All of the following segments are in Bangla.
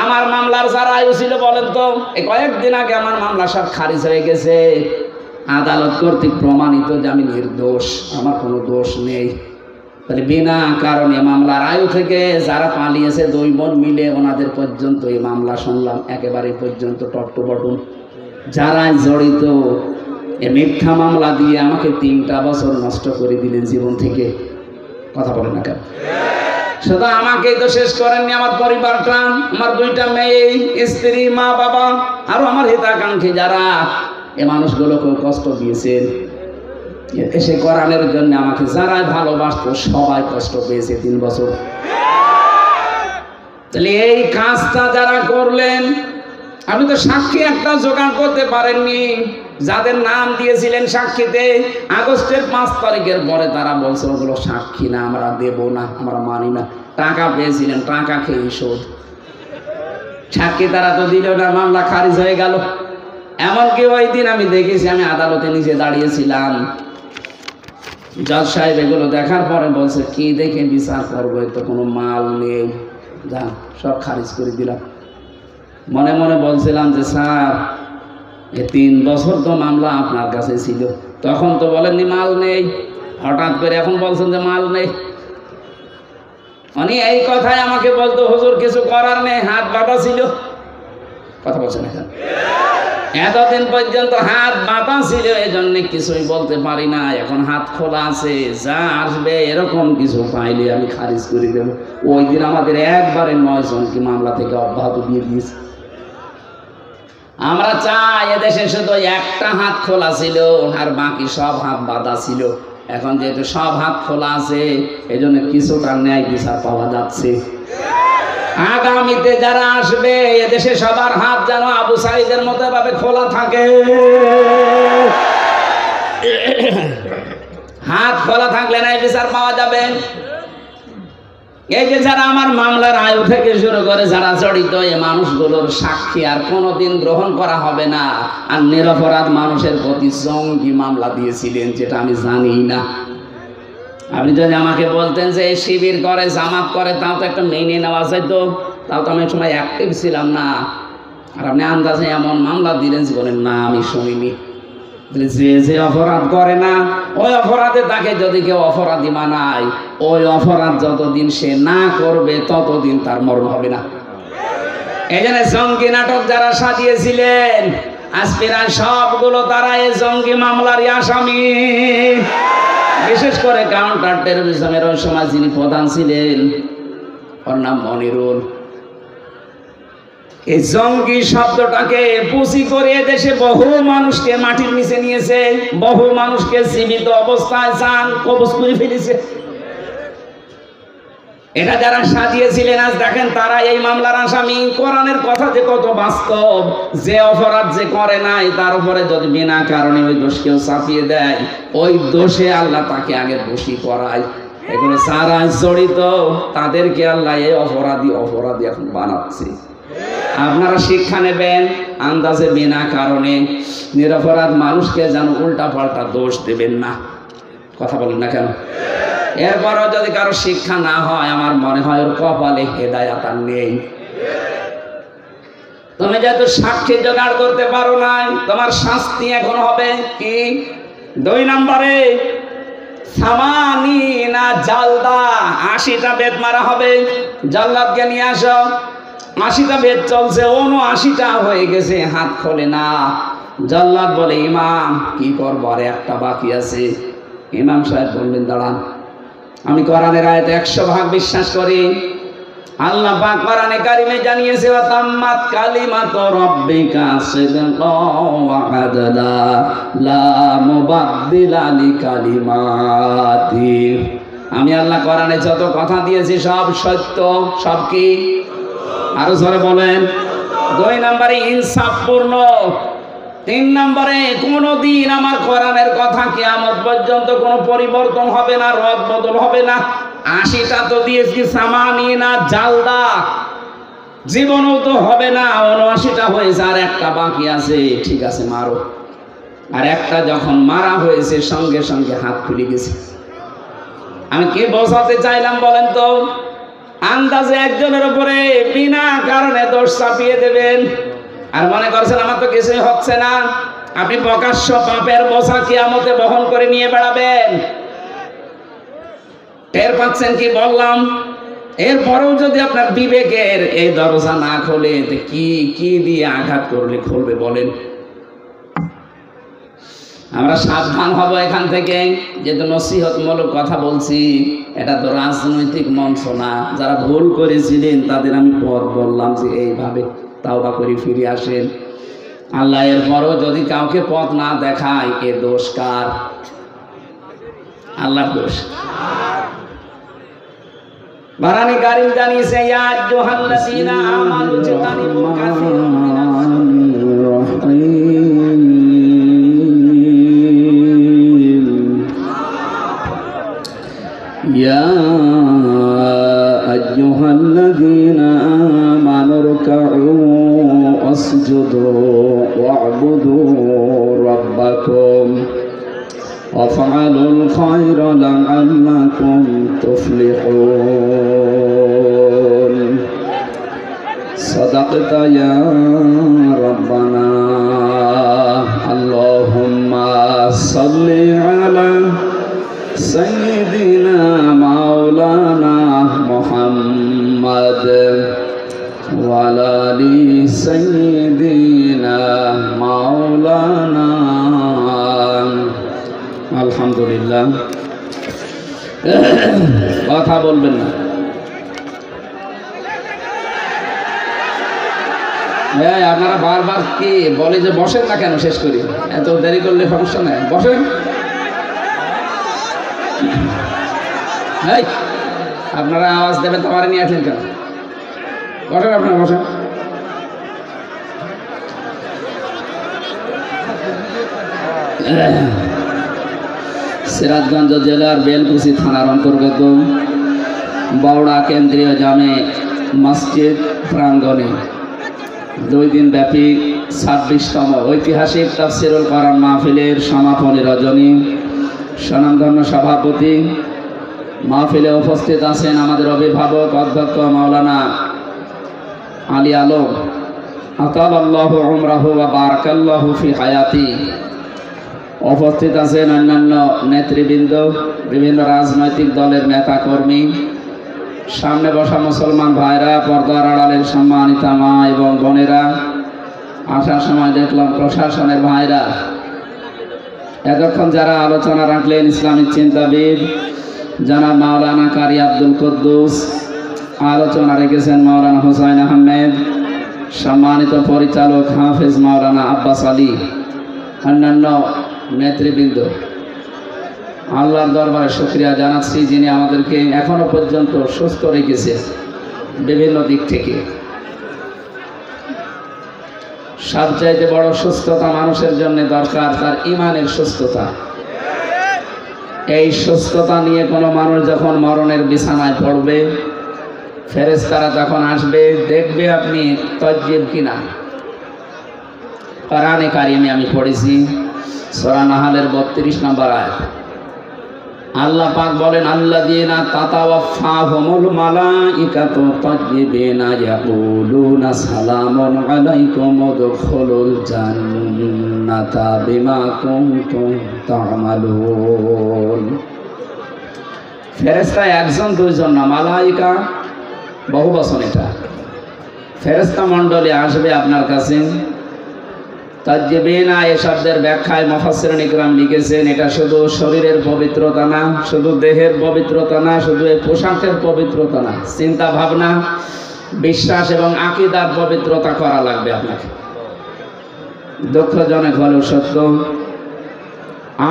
আমার মামলার যারা আয়ু ছিল বলেন তো, এই কয়েকদিন আগে আমার মামলা সব খারিজ হয়ে গেছে। আদালত কর্তৃক প্রমাণিত যে আমি নির্দোষ, আমার কোনো দোষ নেই। তাহলে বিনা কারণে মামলার আয়ু থেকে যারা পালিয়েছে 2 বোন মিলে ওনাদের পর্যন্ত এই মামলা শুনলাম, একেবারে পর্যন্ত টপ টু বটম যারা জড়িত। এই মিথ্যা মামলা দিয়ে আমাকে 3টা বছর নষ্ট করে দিলেন জীবন থেকে। কথা বলেন না কেন? শুধু আমাকেই তো শেষ করেননি, আমার পরিবারটা, আমার 2টা মেয়ে, স্ত্রী, মা, বাবা, আরো আমার হিতাকাঙ্ক্ষী যারা, এ মানুষগুলোকেও কষ্ট দিয়েছেন। এসে কোরআনের জন্য আমাকে যারা ভালোবাসত সবাই কষ্ট পেয়েছে 3 বছর। তাহলে এই কাজটা যারা করলেন, আপনি তো সাক্ষী একটা জোগাড় করতে পারেননি। যাদের নাম দিয়েছিলেন সাক্ষীতে, আগস্টের 5 তারিখের পরে তারা বলছে ওগুলো সাক্ষী না, আমরা দেব না, আমরা মানি না। টাকা পেয়েছিলেন, টাকা খেয়ে শোধ। সাক্ষী তারা তো দিল না, মামলা খারিজ হয়ে গেল। এমনকি ওই দিন আমি দেখেছি, আমি আদালতে নিচে দাঁড়িয়েছিলাম, জজ সাহেব এগুলো দেখার পরে বলছে কি দেখে বিচার করবো, তো কোনো মাল নেই, যা সব খারিজ করে দিলাম। মনে মনে বলছিলাম যে স্যার, এই 3 বছর তো মামলা আপনার কাছে ছিল, তখন তো বলেননি মাল নেই, হঠাৎ করে এখন বলছেন যে মাল নেই। উনি এই কথাই আমাকে বলতো, হুজুর কিছু করার নেই, হাত বাঁধা ছিল। কথা বলছেন এখন? এতদিন পর্যন্ত হাত বাঁধা ছিল, এই জন্য কিছুই বলতে পারি না। এখন হাত খোলা আছে, যা আসবে এরকম কিছু পাইলে আমি খারিজ করে দেব। ওই দিন আমাদের একবারে 9 জনকে মামলা থেকে অব্যাহত দিয়ে দিয়েছে। আমরা চাই এদেশে শুধু একটা হাত খোলা ছিল, আর বাকি সব হাত বাঁধা ছিল। এখন যেহেতু সব হাত খোলা আছে, এই জন্য কিছুটা ন্যায় বিচার পাওয়া যাচ্ছে। আগামীতে যারা আসবে, এদেশে সবার হাত যেন আবু সাঈদের মতো ভাবে খোলা থাকে। হাত খোলা থাকলে ন্যায় বিচার পাওয়া যাবে। এই যে যারা আমার মামলার আয়ু থেকে শুরু করে যারা জড়িত, এই মানুষগুলোর সাক্ষী আর কোনোদিন গ্রহণ করা হবে না। আর নিরপরাধ মানুষের প্রতি জঙ্গি মামলা দিয়েছিলেন, যেটা আমি জানি না। আপনি যদি আমাকে বলতেন যে এই শিবির করে, জামাত করে, তাও তো একটা মেনে নেওয়া যেত, তাও তো আমি সময় অ্যাক্টিভ ছিলাম না। আর আপনি আন্দাজে এমন মামলা দিলেন যে বলেন না আমি শুনিনি। যে যে অপরাধ করে না, ওই অপরাধে তাকে যদি কেউ অপরাধী মানায়, ওই অপরাধ যতদিন সে না করবে ততদিন তার মরণ হবে না। এই জন্য জঙ্গি নাটক যারা সাজিয়েছিলেন, আজ প্রায় সবগুলো তারা এই জঙ্গি মামলারই আসামি। বিশেষ করে কাউন্টার টেরোরিজমের ওই সময় যিনি প্রধান ছিলেন, ওর নাম মনিরুল। এই জঙ্গি শব্দটাকে পুঁজি করে দেশে বহু মানুষকে মাটির নিচে নিয়েছে, বহু মানুষকে জীবিত অবস্থায় চান কবজ করে ফেলেছে। এটা যারা সাজিয়েছিলেন, আজ দেখেন তারা এই মামলার আসামি। কোরআনের কথা যে কত বাস্তব, যে অপরাধ যে করে নাই তার উপরে যদি বিনা কারণে ওই দোষ কেউ চাপিয়ে দেয়, ওই দোষে আল্লাহ তাকে আগে দোষী করায়। এগুলো যারা জড়িত তাদেরকে আল্লাহ এই অপরাধী এখন বানাচ্ছে। আপনারা শিক্ষা নেবেন, আন্দাজে বিনা কারণে নিরপরাধ মানুষকে যেন উল্টা পাল্টা দোষ দেবেন না। কথা বলেন না কেন? এরপরও যদি কারো শিক্ষা না হয়, আমার মনে হয় ওর কপালে হেদায়াত আর নেই। তুমি যেহেতু সাক্ষী জোগাড় করতে পারো নাই, তোমার শাস্তি এখন হবে কি? 2 নম্বরে সামানিনা জালদা, 80টা বেত মারা হবে। জাল্লাদকে নিয়ে আসো। 80টা বেত চলছে, 79টা হয়ে গেছে, হাত খোলে না। জাল্লাদ বলে ইমাম কি করবো, আর একটা বাকি আছে। ইমাম সাহেব বললেন দাঁড়ান, আমি কোরআনের আয়াতে 100% বিশ্বাস করি। আল্লাহ পাক কোরআনে কারিমে জানিয়েছে, ওয়া তাম্মাত কালিমাতু রাব্বিকা সিদকাও ওয়া আদলা লা মুবাদদিলা লিকালিমাতি। আমি আল্লাহ কোরআনে যত কথা দিয়েছি সব সত্য। সব কি? আরো জোরে বলেন। 2 নম্বরে ইনসাফপূর্ণ। 3 নম্বরে কোনদিন আমার কোরআনের কথা কিয়ামত পর্যন্ত কোনো পরিবর্তন হবে না, রদ বদল হবে না। 80টা তো দিয়েছি, সামানিনা জালদা, জীবনও তো হবে না। 79টা হয়েছে, আর একটা বাকি আছে। ঠিক আছে মারো। আর একটা যখন মারা হয়েছে, সঙ্গে সঙ্গে হাত খুলে গেছে। আমি কি বোঝাতে চাইলাম বলেন তো? আন্দাজে একজনের উপরে বিনা কারণে দোষ চাপিয়ে দেবেন আর মনে করছেন আমার তো কিছুই হচ্ছে না। আপনি প্রকাশ্য পাপের বোঝা কিয়ামতে বহন করে নিয়ে বেড়াবেন। টের পাচ্ছেন কি বললাম? এরপরেও যদি আপনার বিবেকের এই দরজা না খোলে, কি কি দিয়ে আঘাত করলে খুলবে বলেন? আমরা সাবধান হব এখান থেকে। যেহেতু নসিহতমূলক কথা বলছি, এটা তো রাজনৈতিক মঞ্চ না। যারা ভুল করেছিলেন তাদের আমি পথ বললাম যে এইভাবে তাওবা করে ফিরে আসেন। আল্লাহ এরপরও যদি কাউকে পথ না দেখায়, এ দোষ কার? আল্লাহর দোষ। বারানি কারীম জানিয়েছে, ইয়া আইয়ুহাল্লাযীনা আমানু ইজতানিবু কাসীরাম মিনাল يا أيها الذين آمنوا اركعوا واسجدوا واعبدوا ربكم وافعلوا الخير لعلكم تفلحون صدقت يا ربنا اللهم صل على سيدنا مولانا محمد وعلى آل سيدنا مولانا আলহামদুলিল্লাহ। কথা বলবেন না। আপনারা বারবার কি বলে যে বসেন না কেন? শেষ করি, এত দেরি করলে সমস্যা নেই, বসেন। আপনারা আওয়াজ দেবেন, তোমার নিয়ে আসলেন কেন? বসেন, আপনারা বসেন। সিরাজগঞ্জ জেলার বেলকুচি থানার অন্তর্গত বাউড়া কেন্দ্রীয় জামে মসজিদ প্রাঙ্গণে 2 দিন ব্যাপী 26তম ঐতিহাসিক তাফসীরুল কোরআন মাহফিলের সমাপনী রজনী। স্বনামধন্য সভাপতি, মাহফিলে উপস্থিত আছেন আমাদের অভিভাবক অধ্যক্ষ মাওলানা আলী আলম, আতালাল্লাহু উমরাহু ওয়া বারাকাল্লাহু ফি হায়াতি। উপস্থিত আছেন অন্যান্য নেতৃবৃন্দ, বিভিন্ন রাজনৈতিক দলের নেতা কর্মী, সামনে বসা মুসলমান ভাইরা, পর্দার আড়ালের সম্মানিত মা এবং বোনেরা। আসার সময় দেখলাম প্রশাসনের ভাইরা। এতক্ষণ যারা আলোচনা রাখলেন, ইসলামিক চিন্তাবিদ জনাব মাওলানা কারি আব্দুল কুদ্দুস, আলোচনা রেখেছেন মাওলানা হুসাইন আহমেদ, সম্মানিত পরিচালক হাফেজ মাওলানা আব্বাস আলী, অন্যান্য নেতৃবৃন্দ। আল্লাহর দরবারে শুকরিয়া জানাচ্ছি, যিনি আমাদেরকে এখনো পর্যন্ত সুস্থ রেখেছে বিভিন্ন দিক থেকে। সবচাইতে বড় সুস্থতা মানুষের জন্য দরকার তার ইমানের সুস্থতা। এই সুস্থতা নিয়ে কোনো মানুষ যখন মরণের বিছানায় পড়বে, ফেরেশতারা তখন আসবে, দেখবে আপনি তজ্জিব কিনা। কোরআনে কারিমে আমি পড়েছি, সূরা নাহলের 32 নম্বর আয়াত। আল্লাহ পাক বলেন, আল্লাযীনা তাতাওয়াফাহুমুল মালাইকাতু তাজ্জিবিনা ইয়াকুলুনা সালামুন আলাইকুম উদখুলুল জান্নাতা বিমা কুনতুম তা'মালুন। ফেরেশতা একজন দুইজন না, মালাইকা বহু বচন। এটা ফেরেশতা মণ্ডলী আসবে আপনার কাছে। তাজ্জিবিনা এই শব্দের ব্যাখ্যায় মুফাসসিরিন ইকরাম লিখেছেন, এটা শুধু শরীরের পবিত্রতা না, শুধু দেহের পবিত্রতা না, শুধু এই পোশাকের পবিত্রতা না, চিন্তা ভাবনা, বিশ্বাস এবং আকীদার পবিত্রতা করা লাগবে আপনাকে। দুঃখজনক হলেও সত্য,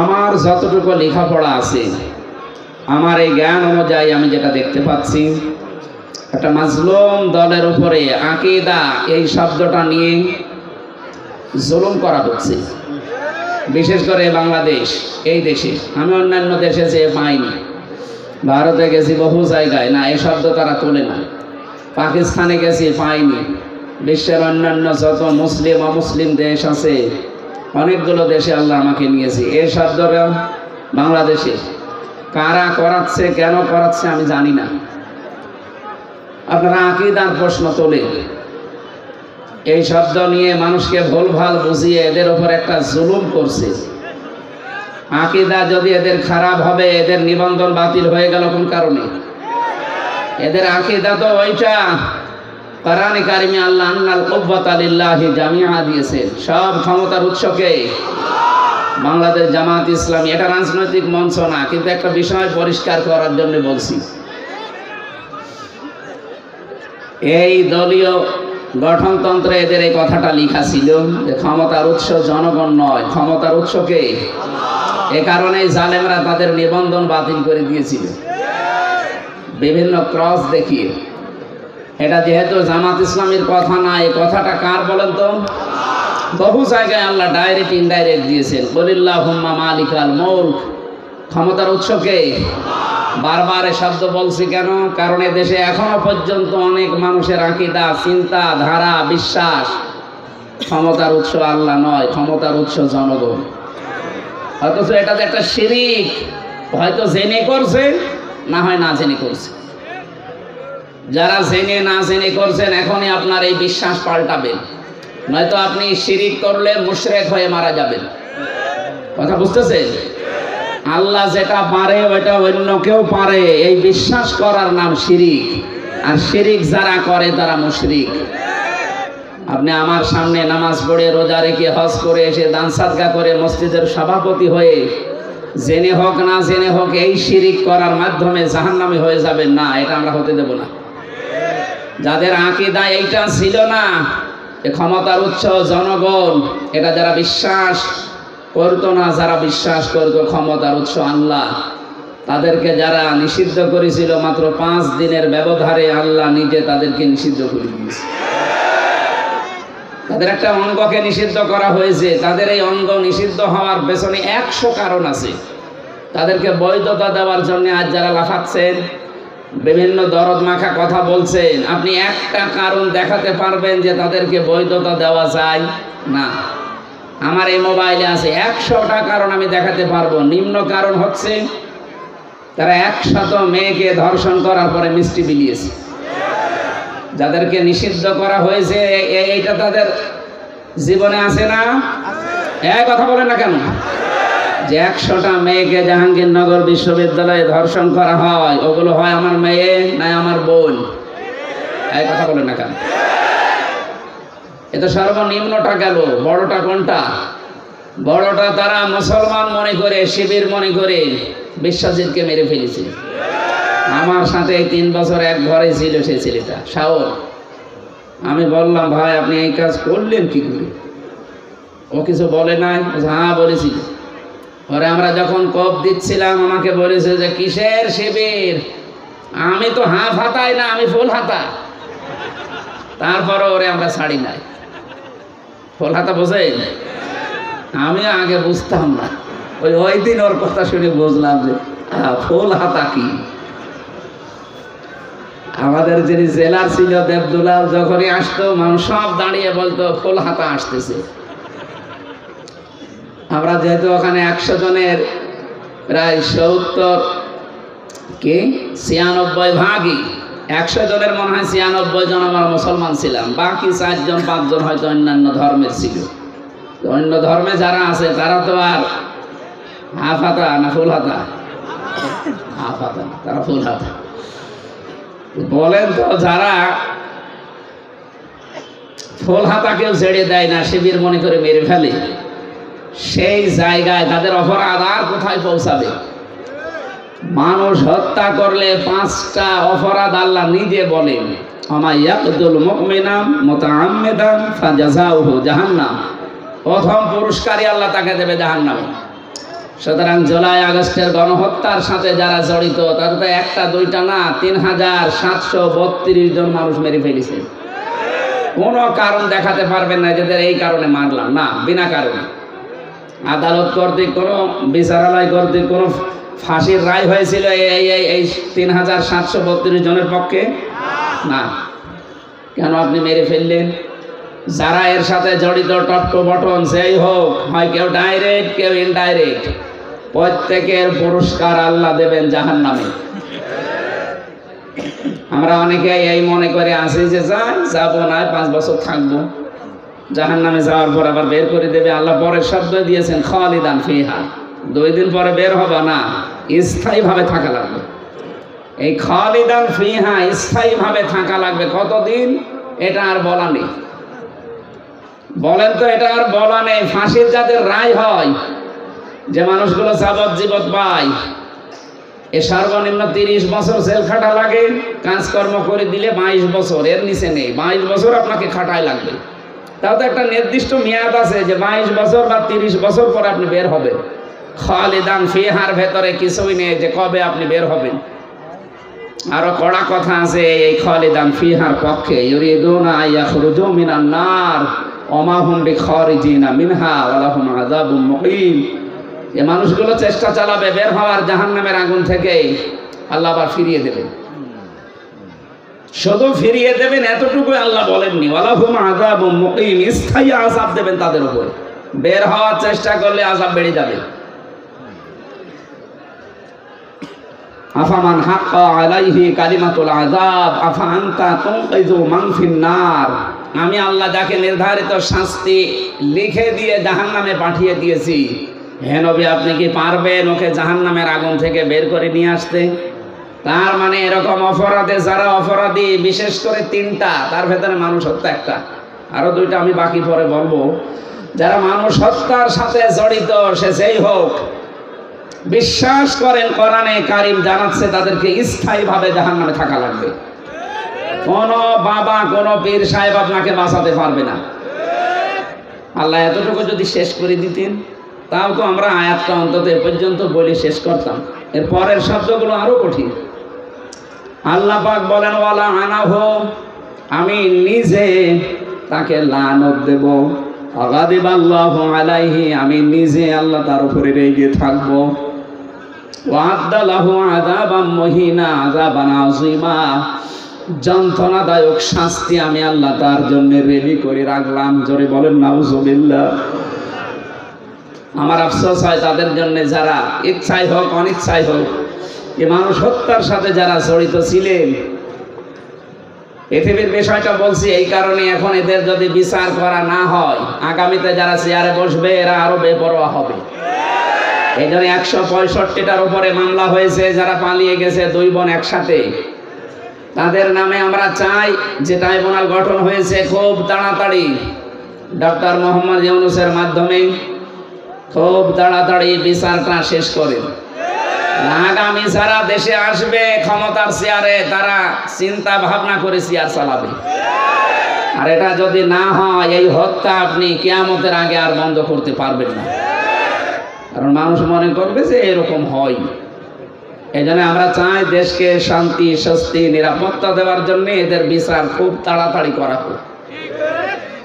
আমার যতটুকু লেখাপড়া আছে, আমার এই জ্ঞান অনুযায়ী আমি যেটা দেখতে পাচ্ছি, একটা মাজলুম দলের উপরে আকীদা এই শব্দটা নিয়ে জুলুম করা হচ্ছে। বিশেষ করে বাংলাদেশ, এই দেশে। আমি অন্যান্য দেশে যেয়ে পাইনি, ভারতে গেছি বহু জায়গায়, না এ শব্দ তারা তোলে না। পাকিস্তানে গেছি, পাইনি। বিশ্বের অন্যান্য যত মুসলিম অমুসলিম দেশ আছে, অনেকগুলো দেশে আল্লাহ আমাকে নিয়েছি। এই শব্দটা বাংলাদেশে কারা করাচ্ছে, কেন করাচ্ছে আমি জানি না। আপনারা আকীদার প্রশ্ন তোলে, এই শব্দ নিয়ে মানুষকে ভুলভাল বুঝিয়ে এদের উপর একটা জুলুম করছে। আকীদা যদি এদের খারাপ হবে, এদের নিবন্ধন বাতিল হয়ে গেল কোন কারণে? এদের আকীদা তো ওইটা, কোরআনে কারিমে আল্লাহ আন্নাল কুওয়াতা লিল্লাহি জামিআ দিয়েছেন, সব ক্ষমতার উৎসকে বাংলাদেশ জামাত ইসলামী। এটা রাজনৈতিক মঞ্চ না, কিন্তু একটা বিষয় পরিষ্কার করার জন্য বলছি। এই দলীয় গঠনতন্ত্রে এদের এই কথাটা লেখা ছিল যে ক্ষমতার উৎস জনগণ নয়, ক্ষমতার উৎসকে। এ কারণে জালেমরা তাদের নিবন্ধন বাতিল করে দিয়েছিল বিভিন্ন ক্রস দেখিয়ে। এটা যেহেতু জামাত ইসলামীর কথা না, এই কথাটা কার বলেন তো? বহু জায়গায় আল্লাহ ডাইরেক্ট ইনডাইরেক্ট দিয়েছেন, কুলিল্লাহুম্মা মালিকাল মুলক, ক্ষমতার উৎসকে। বারবার এ শব্দ বলছি কেন? কারণ এ দেশে এখনো পর্যন্ত অনেক মানুষের আকীদা, চিন্তা ধারা, বিশ্বাস ক্ষমতার উৎস আল্লাহ নয়, ক্ষমতার উৎস জনগণ। অথচ এটা যে একটা শিরিক, হয়তো জেনে করছে, না হয় না জেনে করছে। যারা জেনে না জেনে করছেন, এখনই আপনার এই বিশ্বাস পাল্টাবেন, নয়তো আপনি শিরিক করলে মুশরিক হয়ে মারা যাবেন। কথা বুঝতেছেন? আল্লাহ যেটা পারে ওইটা অন্য কেউ পারে, এই বিশ্বাস করার নাম শিরিক। আর শিরিক যারা করে তারা মুশরিক। আপনি আমার সামনে নামাজ পড়ে, রোজা রেখে, হজ করে এসে, দান সাদকা করে, মসজিদের সভাপতি হয়ে জেনে হোক না জেনে হোক এই শিরিক করার মাধ্যমে জাহান্নামী হয়ে যাবেন না, এটা আমরা হতে দেব না। যাদের আকীদা এইটা ছিল না, ক্ষমতার উৎস জনগণ, এটা যারা বিশ্বাস করতো না, যারা বিশ্বাস করতো ক্ষমতার উৎস আল্লাহ, তাদেরকে যারা নিষিদ্ধ করেছিল, মাত্র 5 দিনের ব্যবধানে আল্লাহ নিজে তাদেরকে নিষিদ্ধ করে দিয়েছে। তাদের একটা অঙ্গকে নিষিদ্ধ করা হয়েছে। তাদের এই অঙ্গ নিষিদ্ধ হওয়ার পেছনে 100 কারণ আছে। তাদেরকে বৈধতা দেওয়ার জন্য আজ যারা লাফাচ্ছেন, বিভিন্ন দরদ মাখা কথা বলছেন, আপনি একটা কারণ দেখাতে পারবেন যে তাদেরকে বৈধতা দেওয়া যায় না? আমার এই মোবাইলে আছে 100টা কারণ আমি দেখাতে পারবো। নিম্ন কারণ হচ্ছে তারা 100 মেয়েকে ধর্ষণ করার পরে মিষ্টি বিলিয়েছে। যাদেরকে নিষিদ্ধ করা হয়েছে এইটা তাদের জীবনে আছে না? এই কথা বলেন না কেন? যে 100টা মেয়েকে জাহাঙ্গীরনগর বিশ্ববিদ্যালয়ে ধর্ষণ করা হয়, ওগুলো হয় আমার মেয়ে না আমার বোন? এই কথা বলেন না কেন? এটা সর্বনিম্নটা গেল, বড়টা কোনটা? বড়টা তারা মুসলমান মনে করে, শিবির মনে করে বিশ্বজিৎকে মেরে ফেলেছে। আমার সাথে 3 বছর এক ঘরে ছিল সেই ছেলেটা, শাওন। আমি বললাম, ভাই আপনি এই কাজ করলেন কি করে? ও কিছু বলে নাই? হ্যাঁ বলেছিল। পরে আমরা যখন কোপ দিচ্ছিলাম, আমাকে বলেছে যে কিসের শিবির? আমি তো হাফ হাতাই না, আমি ফুল হাতা। তারপরে ওরে আমরা ছাড়ি নাই। ফুল হাতা বোঝেন? আমি আগে বুঝতাম না, ওই দিন ওর কথা শুনে বুঝলাম যে ফুল হাতা কি। আমাদের যিনি জেলার ছিল দেবদুলাল, যখনই আসতো মানুষ সব দাঁড়িয়ে বলতো ফুল হাতা আসতেছে। আমরা যেহেতু ওখানে 100 জনের প্রায় 96 ভাগই, 100 জনের মনে হয় 96 জন আমার মুসলমান ছিলাম, বাকি 4 জন 5 জন হয়তো অন্যান্য ধর্মের ছিল। অন্য ধর্মে যারা আছে তারা তো আর হাফ হাতা না ফুল হাতা? হাফ হাতা, তারা ফুল হাতা। বলেন তো, যারা ফুল হাতাকেও ছেড়ে দেয় না, শিবির মনে করে মেরে ফেলে, সেই জায়গায় তাদের অপরাধ আর কোথায় পৌঁছাবে? মানুষ হত্যা করলে 5টা অপরাধ আল্লাহ নিজে বলেন, আমা ইয়াকতুল মুমিনা মুতাআম্মিদান ফাজাযাউহু জাহান্নাম। প্রথম পুরস্কারই আল্লাহ তাকে দেবে জাহান্নামে। সুতরাং জুলাই আগস্টের গণহত্যার সাথে যারা জড়িত, তারা তো 1টা 2টা না, 3732 জন মানুষ মেরে ফেলেছে। কোনো কারণ দেখাতে পারবেন না যাদের এই কারণে মারলাম, না, বিনা কারণে। আদালত কর্তৃক কোনো বিচারালয় কর্তৃক কোনো ফাঁসির রায় হয়েছিল এই 3732 জনের পক্ষে? না। কেন আপনি মেরে ফেললেন? যারা এর সাথে জড়িত, টপ টু বটন যেই হোক, হয় কেউ ডাইরেক্ট কেউ ইনডাইরেক্ট, প্রত্যেকের পুরস্কার আল্লাহ দেবেন জাহান্নামে। আমরা অনেকে এই মনে করে আসি যে যাবো না 5 বছর থাকবো, জাহান্নামে যাওয়ার পর আবার বের করে দেবে। আল্লাহ পরের শব্দ দিয়েছেন খালিদান ফিহা, 2 দিন পরে বের হবে না, স্থায়ীভাবে থাকা লাগবে। এই খালিদান ফিহা স্থায়ীভাবে থাকা লাগবে কতদিন এটা আর বলা নেই। বলেন তো, এটা আর বলা নেই। ফাঁসির যাদের রায় হয়, যে মানুষগুলো যাবজ্জীবন পায়, এ সর্বনিম্ন 30 বছর জেল খাটা লাগে, কাজকর্ম করে দিলে 22 বছর, এর নিচে নেই। 22 বছর আপনাকে খাটাই লাগবে। তাও তো একটা নির্দিষ্ট মেয়াদ আছে যে 22 বছর বা 30 বছর পর আপনি বের হবেন। খালিদান ফিহার ভেতরে কিছুই নেই যে কবে আপনি বের হবেন। আরো কড়া কথা আছে এই খালিদান ফিহার পক্ষে, ইউরিদুনা ইয়াখরুজু মিনান নার ওয়া মা হুম বিখারিজিনা মিনহা ওয়া লাহুম আযাবুম মুকিম। এই মানুষগুলো চেষ্টা চালাবে বের হওয়ার জাহান্নামের আগুন থেকে, আল্লাহ আবার ফিরিয়ে দেবেন। শুধু ফিরিয়ে দেবেন এতটুকু আল্লাহ বলেননি, ওয়া লাহুম আযাবুম মুকিম, স্থায়ী আযাব দেবেন তাদের উপর। বের হওয়ার চেষ্টা করলে আযাব বেড়ে যাবে। আফামান হাক্কা আলাইহি কালিমাতুল আযাব আফা আনতা তুনকিযু মান ফিন নার। আমি আল্লাহ যাকে নির্ধারিত শাস্তি লিখে দিয়ে জাহান্নামে পাঠিয়ে দিয়েছি, হে নবী আপনি কি পারবেন ওকে জাহান্নামের আগুন থেকে বের করে নিয়ে আসতে? তার মানে এরকম অপরাধে যারা অপরাধী, বিশেষ করে 3টা, তার ভেতরে মানুষ হত্যা একটা, আরো 2টা আমি বাকি পরে বলবো। যারা মানুষ হত্যার সাথে জড়িত, সে যেই হোক, বিশ্বাস করেন কোরআনে কারীম জানাচ্ছে তাদেরকে স্থায়ীভাবে জাহান্নামে থাকা লাগবে। কোন বাবা, কোন পীর সাহেব আপনাকে বাঁচাতে পারবে না। আল্লাহ এতটুকু যদি শেষ করে দিতেন, তাও তো আমরা আয়াতটা অন্তত এ পর্যন্ত বলে শেষ করতাম। এর পরের শব্দগুলো আরো কঠিন। আল্লাহ পাক বলেন ওয়ালা আনাহু, আমি নিজে তাকে লানত দেব। আগাদিবাল্লাহু আলাইহি, আমি নিজে আল্লাহ তার উপরে রেগে থাকবো। ওয়া'আদ্দা লাহু আযাবাম মুহিনা, আযাবান আযীমা, যন্ত্রণাদায়ক শাস্তি আমি আল্লাহ তার জন্য রেডি করে রাখলাম। জোরে বলেন নাউজুবিল্লাহ। আমার আফসোস হয় তাদের জন্য যারা ইচ্ছাই হোক অনিচ্ছাই হোক এই মানুষ হত্যার সাথে যারা জড়িত ছিলেন। পৃথিবীর বিষয়টা বলছি এই কারণে, এখন এদের যদি বিচার করা না হয়, আগামীতে যারা চেয়ারে বসবে এরা আরো বেপরোয়া হবে। এই জন্য 165টার উপরে মামলা হয়েছে, যারা পালিয়ে গেছে 2 বোন একসাথে, তাদের নামে আমরা চাই যে ট্রাইব্যুনাল গঠন হয়েছে খুব তাড়াতাড়ি ডক্টর মোহাম্মদ ইউনূসের মাধ্যমে খুব তাড়াতাড়ি বিচারটা শেষ করেন। আগামী যারা দেশে আসবে ক্ষমতার চেয়ারে, তারা চিন্তা ভাবনা করে চেয়ার চালাবে। আর এটা যদি না হয়, এই হত্যা আপনি কিয়ামতের আগে আর বন্ধ করতে পারবেন না। কারণ মানুষ মনে করবে যে এরকম হয়। এই জন্য আমরা চাই দেশকে শান্তি, স্বস্তি, নিরাপত্তা দেওয়ার জন্য এদের বিচার খুব তাড়াতাড়ি করা হোক।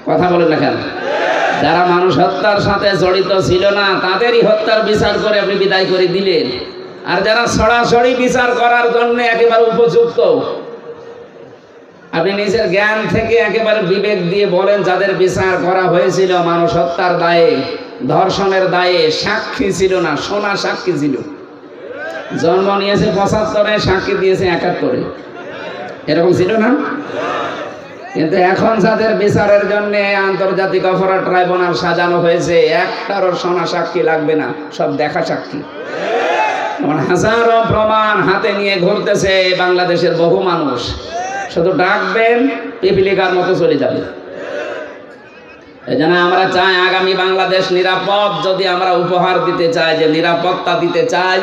কথা বলেন না কেন? যারা মানুষ হত্যার সাথে জড়িত ছিল না, তাদেরই হত্যার বিচার করে আপনি বিদায় করে দিলেন। আর যারা সরাসরি বিচার করার জন্য একেবারে উপযুক্ত, আপনি নিজের জ্ঞান থেকে একেবারে বিবেক দিয়ে বলেন, যাদের বিচার করা হয়েছিল মানুষ হত্যার দায়ে, ধর্ষণের দায়ে, সাক্ষী ছিল না, সোনা সাক্ষী ছিল। জন্ম নিয়েছে 75-এ, সাক্ষী দিয়েছে 71-এ, এরকম ছিল না? কিন্তু এখন যাদের বিচারের জন্য আন্তর্জাতিক অপরাধ ট্রাইব্যুনাল সাজানো হয়েছে, একটারও সোনা সাক্ষী লাগবে না, সব দেখা সাক্ষী। হাজারো প্রমাণ হাতে নিয়ে ঘুরতেছে বাংলাদেশের বহু মানুষ। শুধু ডাকবেন, পিপিলিকার মতো চলে যাবে। এই জন্য আমরা চাই আগামী বাংলাদেশ নিরাপদ। যদি আমরা উপহার দিতে চাই, যে নিরাপত্তা দিতে চাই,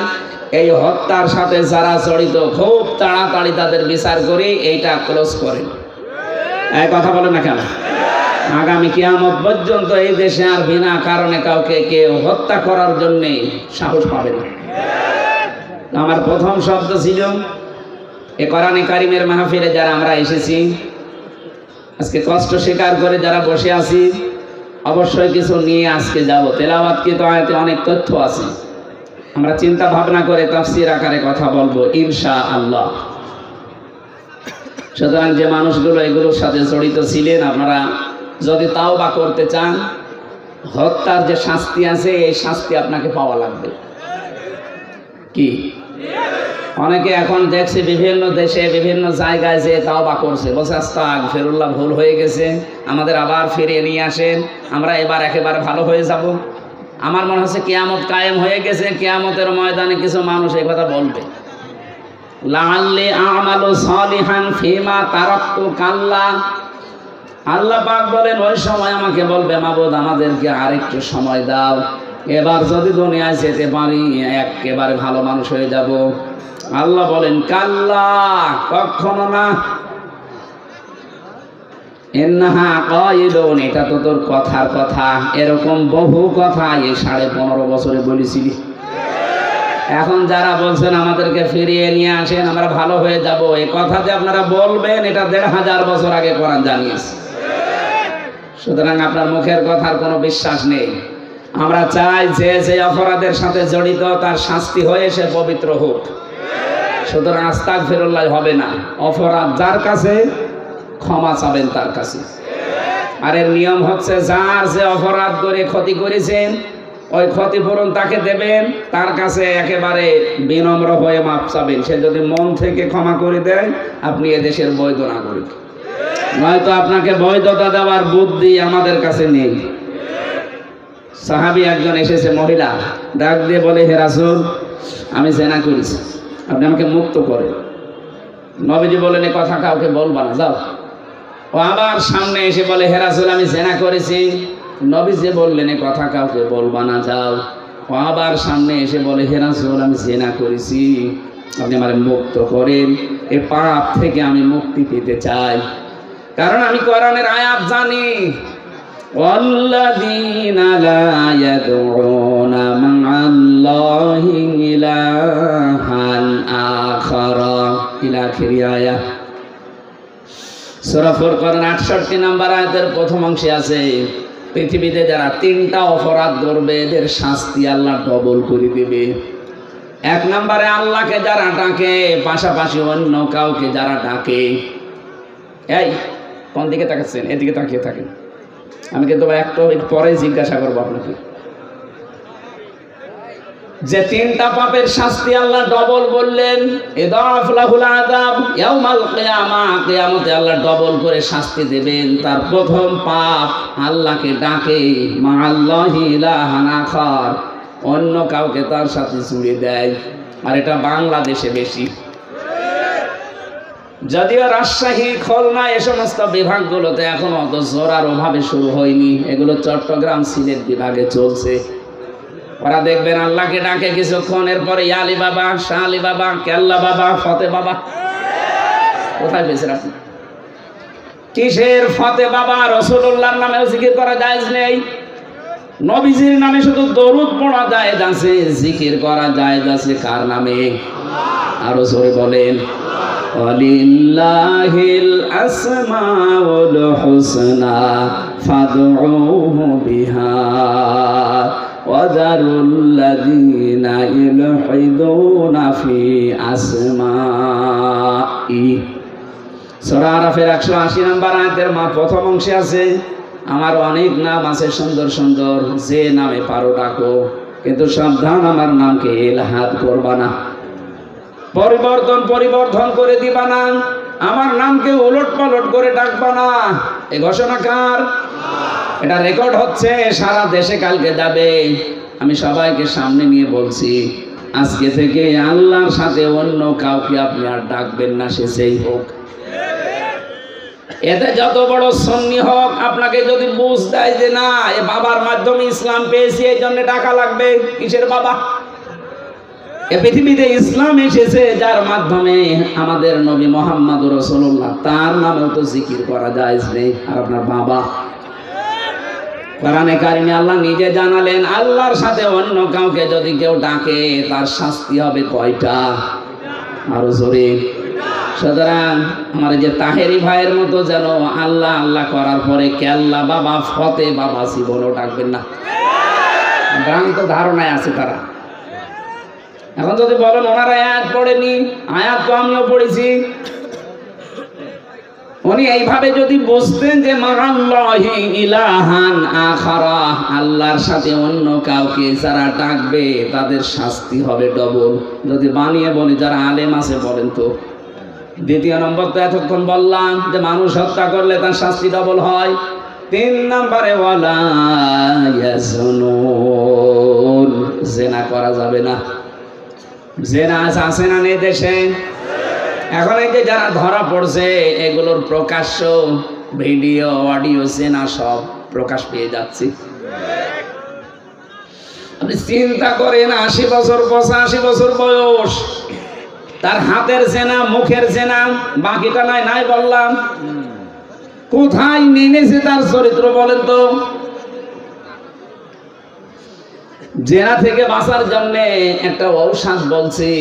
এই হত্যার সাথে যারা জড়িত খুব তাড়াতাড়ি তাদের বিচার করি, এইটা ক্লোজ করেন। এই কথা বলেন না কেন? আগামী কিয়ামত পর্যন্ত এই দেশে আর বিনা কারণে কাউকে কেউ হত্যা করার জন্য সাহস পাবে না। আমার প্রথম শব্দ ছিল, এ কোরআনে কারিমের মাহফিলে যারা আমরা এসেছি, আজকে কষ্ট স্বীকার করে যারা বসে আছি, অবশ্যই কিছু নিয়ে আজকে যাব। তেলাওয়াতকৃত আয়াতে অনেক তথ্য আছে, আমরা চিন্তা ভাবনা করে তাফসীর আকারে কথা বলবো ইনশাআল্লাহ। সুতরাং যে মানুষগুলো এগুলোর সাথে জড়িত ছিলেন, আপনারা যদি তাওবা করতে চান, হত্যার যে শাস্তি আছে এই শাস্তি আপনাকে পাওয়া লাগবে। কি অনেকে এখন দেখছি বিভিন্ন দেশে বিভিন্ন জায়গায় যে তাওবা করছে, বলছে আস্তাগফিরুল্লাহ, ভুল হয়ে গেছে, আমাদের আবার ফিরিয়ে নিয়ে আসেন, আমরা এবার একেবারে ভালো হয়ে যাব। আমার মনে হচ্ছে কিয়ামত কায়েম হয়ে গেছে, কিয়ামতের ময়দানে কিছু মানুষ এই কথা বলবে, লাআল্লি আমালু সালিহান ফিমা তারাক্তু কাল্লা। আল্লাহ পাক বলেন ওই সময় আমাকে বলবে, মাবুদ আমাদেরকে আরেকটু সময় দাও, এবার যদি দুনিয়ায় যেতে পারি একেবারে ভালো মানুষ হয়ে যাব। আল্লাহ বলেন কাল্লা, কখনো না। ইন্নাহা কাইলুন, এটা তো তোর কথার কথা, এরকম বহু কথা এই 15.5 বছরে বলেছিলি। এখন যারা বলছেন আমাদেরকে ফিরিয়ে নিয়ে আসেন, আমরা ভালো হয়ে যাব, এই কথা যে আপনারা বলবেন এটা 1500 বছর আগে কোরআন জানিয়েছে। সুতরাং আপনার মুখের কথার কোনো বিশ্বাস নেই। আমরা চাই যে যে অপরাধের সাথে জড়িত তার শাস্তি হয়ে সে পবিত্র হোক। সুতরাং আস্তাগফিরুল্লাহ হবে না, অপরাধ যার কাছে ক্ষমা চাবেন তার কাছে। আর এর নিয়ম হচ্ছে যার যে অপরাধ করে ক্ষতি করেছেন ওই ক্ষতিপূরণ তাকে দেবেন, তার কাছে একেবারে বিনম্র হয়ে মাপ চাবেন। সে যদি মন থেকে ক্ষমা করে দেয় আপনি এদেশের বৈধ নাগরিক, নয়তো আপনাকে বৈধতা দেওয়ার বুদ্ধি আমাদের কাছে নেই। সাহাবী একজন এসেছে, মহিলা ডাক দিয়ে বলে, হে রাসূল আমি জেনা করেছি, আপনি আমাকে মুক্ত করেন। নবীজি বলেন এই কথা কাউকে বলবা না, যাও। ও আবার সামনে এসে বলে, হে রাসূল আমি জেনা করেছি। নবীজি বললেন এই কথা কাউকে বলবা না, যাও। ও আবার সামনে এসে বলে, হে রাসূল আমি জেনা করেছি, আপনি আমাকে মুক্ত করেন, এই পাপ থেকে আমি মুক্তি পেতে চাই। কারণ আমি কোরআনের আয়াত জানি, ওয়াল্লাযীনা লা ইয়াদউনা মা'আল্লাহি ইলাহান আখারা ইলা আখির আয়াত। সূরা ফুরকানের 68 নম্বর আয়াতের প্রথম অংশে আছে, পৃথিবীতে যারা 3টা অপরাধ করবে এদের শাস্তি আল্লাহ ডবল করে দেবে। 1 নম্বরে আল্লাহকে যারা ডাকে, পাশাপাশি অন্য কাউকে যারা ডাকে। এই কোন দিকে তাকাচ্ছেন? এদিকে তাকিয়ে থাকেন, আমি কিন্তু একটু পরে জিজ্ঞাসা করবো আপনাকে। যে 3টা পাপের শাস্তি আল্লাহ ডবল বললেন, ইদাফ লাহুল আযাব ইয়াউমাল কিয়ামা, কিয়ামতে আল্লাহ ডবল করে শাস্তি দেবেন। তার প্রথম পাপ আল্লাহকে ডাকে, মা আল্লাহি ইলাহান আখার, অন্য কাউকে তার সাথে জুড়ে দেয়। আর এটা বাংলাদেশে বেশি, যদিও রাজশাহী, খুলনা এ সমস্ত বিভাগগুলোতে এখন অত জোরার অভাবে শুরু হয়নি, এগুলো চট্টগ্রাম, সিলেট বিভাগে চলছে। ওরা দেখবেন আল্লাহকে ডাকে কিছুক্ষণ, এরপরে আলী বাবা, শাহ আলী বাবা, কেল্লা বাবা, ফতে বাবা। কোথায় পেয়েছেন আপনি? কিসের ফতে বাবা? রাসূলুল্লাহর নামেও জিকির করা জায়েজ নেই, নবীজির নামে শুধু দরুদ পড়া জায়েজ আছে, জিকির করা জায়েজ আছে কার নামে? আরো জোরে বলেন, ওয়ালিল্লাহিল আসমাউল হুসনা ফাদউহু বিহা ওয়াযারুল্লাযীনা ইলহিদুনা ফি আসমাই। সূরা আরাফের 180 নম্বর আয়াতের প্রথম অংশে আছে, আমার অনেক নাম আছে সুন্দর সুন্দর, যে নামে পারো ডাকো, কিন্তু সাবধান আমার নামকে ইলহাদ করবা না, পরিবর্তন করে দিবা না, আমার নামকে উলট পালট করে ডাকবা না। এই ঘোষণা কার? এটা রেকর্ড হচ্ছে, সারা দেশে কালকে যাবে। আমি সবাইকে সামনে নিয়ে বলছি, আজকে থেকে আল্লাহর সাথে অন্য কাউকে আপনি আর ডাকবেন না, সে যেই হোক। এতে যত বড় সুন্নি হোক, আপনাকে যদি বুঝ দেয় যে না এ বাবার মাধ্যমে ইসলাম পেয়েছি এই জন্য টাকা লাগবে, কিসের বাবা? এ পৃথিবীতে ইসলাম এসেছে যার মাধ্যমে আমাদের নবী মুহাম্মদ রাসূলুল্লাহ, তার নামেও তো জিকির করা জায়েজ নেই। আর আপনার বাবা, কোরআনে কারিমে আল্লাহ নিজে জানালেন, আল্লাহর সাথে অন্য কাউকে যদি কেউ ডাকে তার শাস্তি হবে কয়টা? আরো জোরে। সুতরাং আমার যে তাহেরি ভাইয়ের মতো যেন আল্লাহ আল্লাহ করার পরে কেল্লা বাবা, ফতে বাবা জীবনও ডাকবেন না, ভ্রান্ত ধারণায় আছে তারা। এখন যদি বলেন ওনারা আয়াত পড়েনি, আয়াত তো আমিও পড়েছি, উনি এইভাবে যদি বুঝতেন যে মাআল্লাহি ইলাহান আখারা, আল্লাহর সাথে অন্য কাউকে যারা ডাকবে তাদের শাস্তি হবে ডবল। যদি বানিয়ে বলি যারা আলেম আছে বলেন তো। দ্বিতীয় নম্বর তো এতক্ষণ বললাম যে মানুষ হত্যা করলে তার শাস্তি ডবল হয়। 3 নম্বরে ওয়ালা ইয়াজনুন, জেনা করা যাবে না। জেনা আছে না নেই দেশে? এখন এই যে যারা ধরা পড়ছে এগুলোর প্রকাশ্য ভিডিও অডিও জেনা সব প্রকাশ পেয়ে যাচ্ছে। আপনি চিন্তা করেন 80 বছর 85 বছর বয়স, তার হাতের জেনা মুখের জেনা, বাকিটা নাই বললাম। কোথায় নেমেছে তার চরিত্র বলেন তো? জেনা থেকে বাঁচার জন্য একটা ঔষধ বলছি,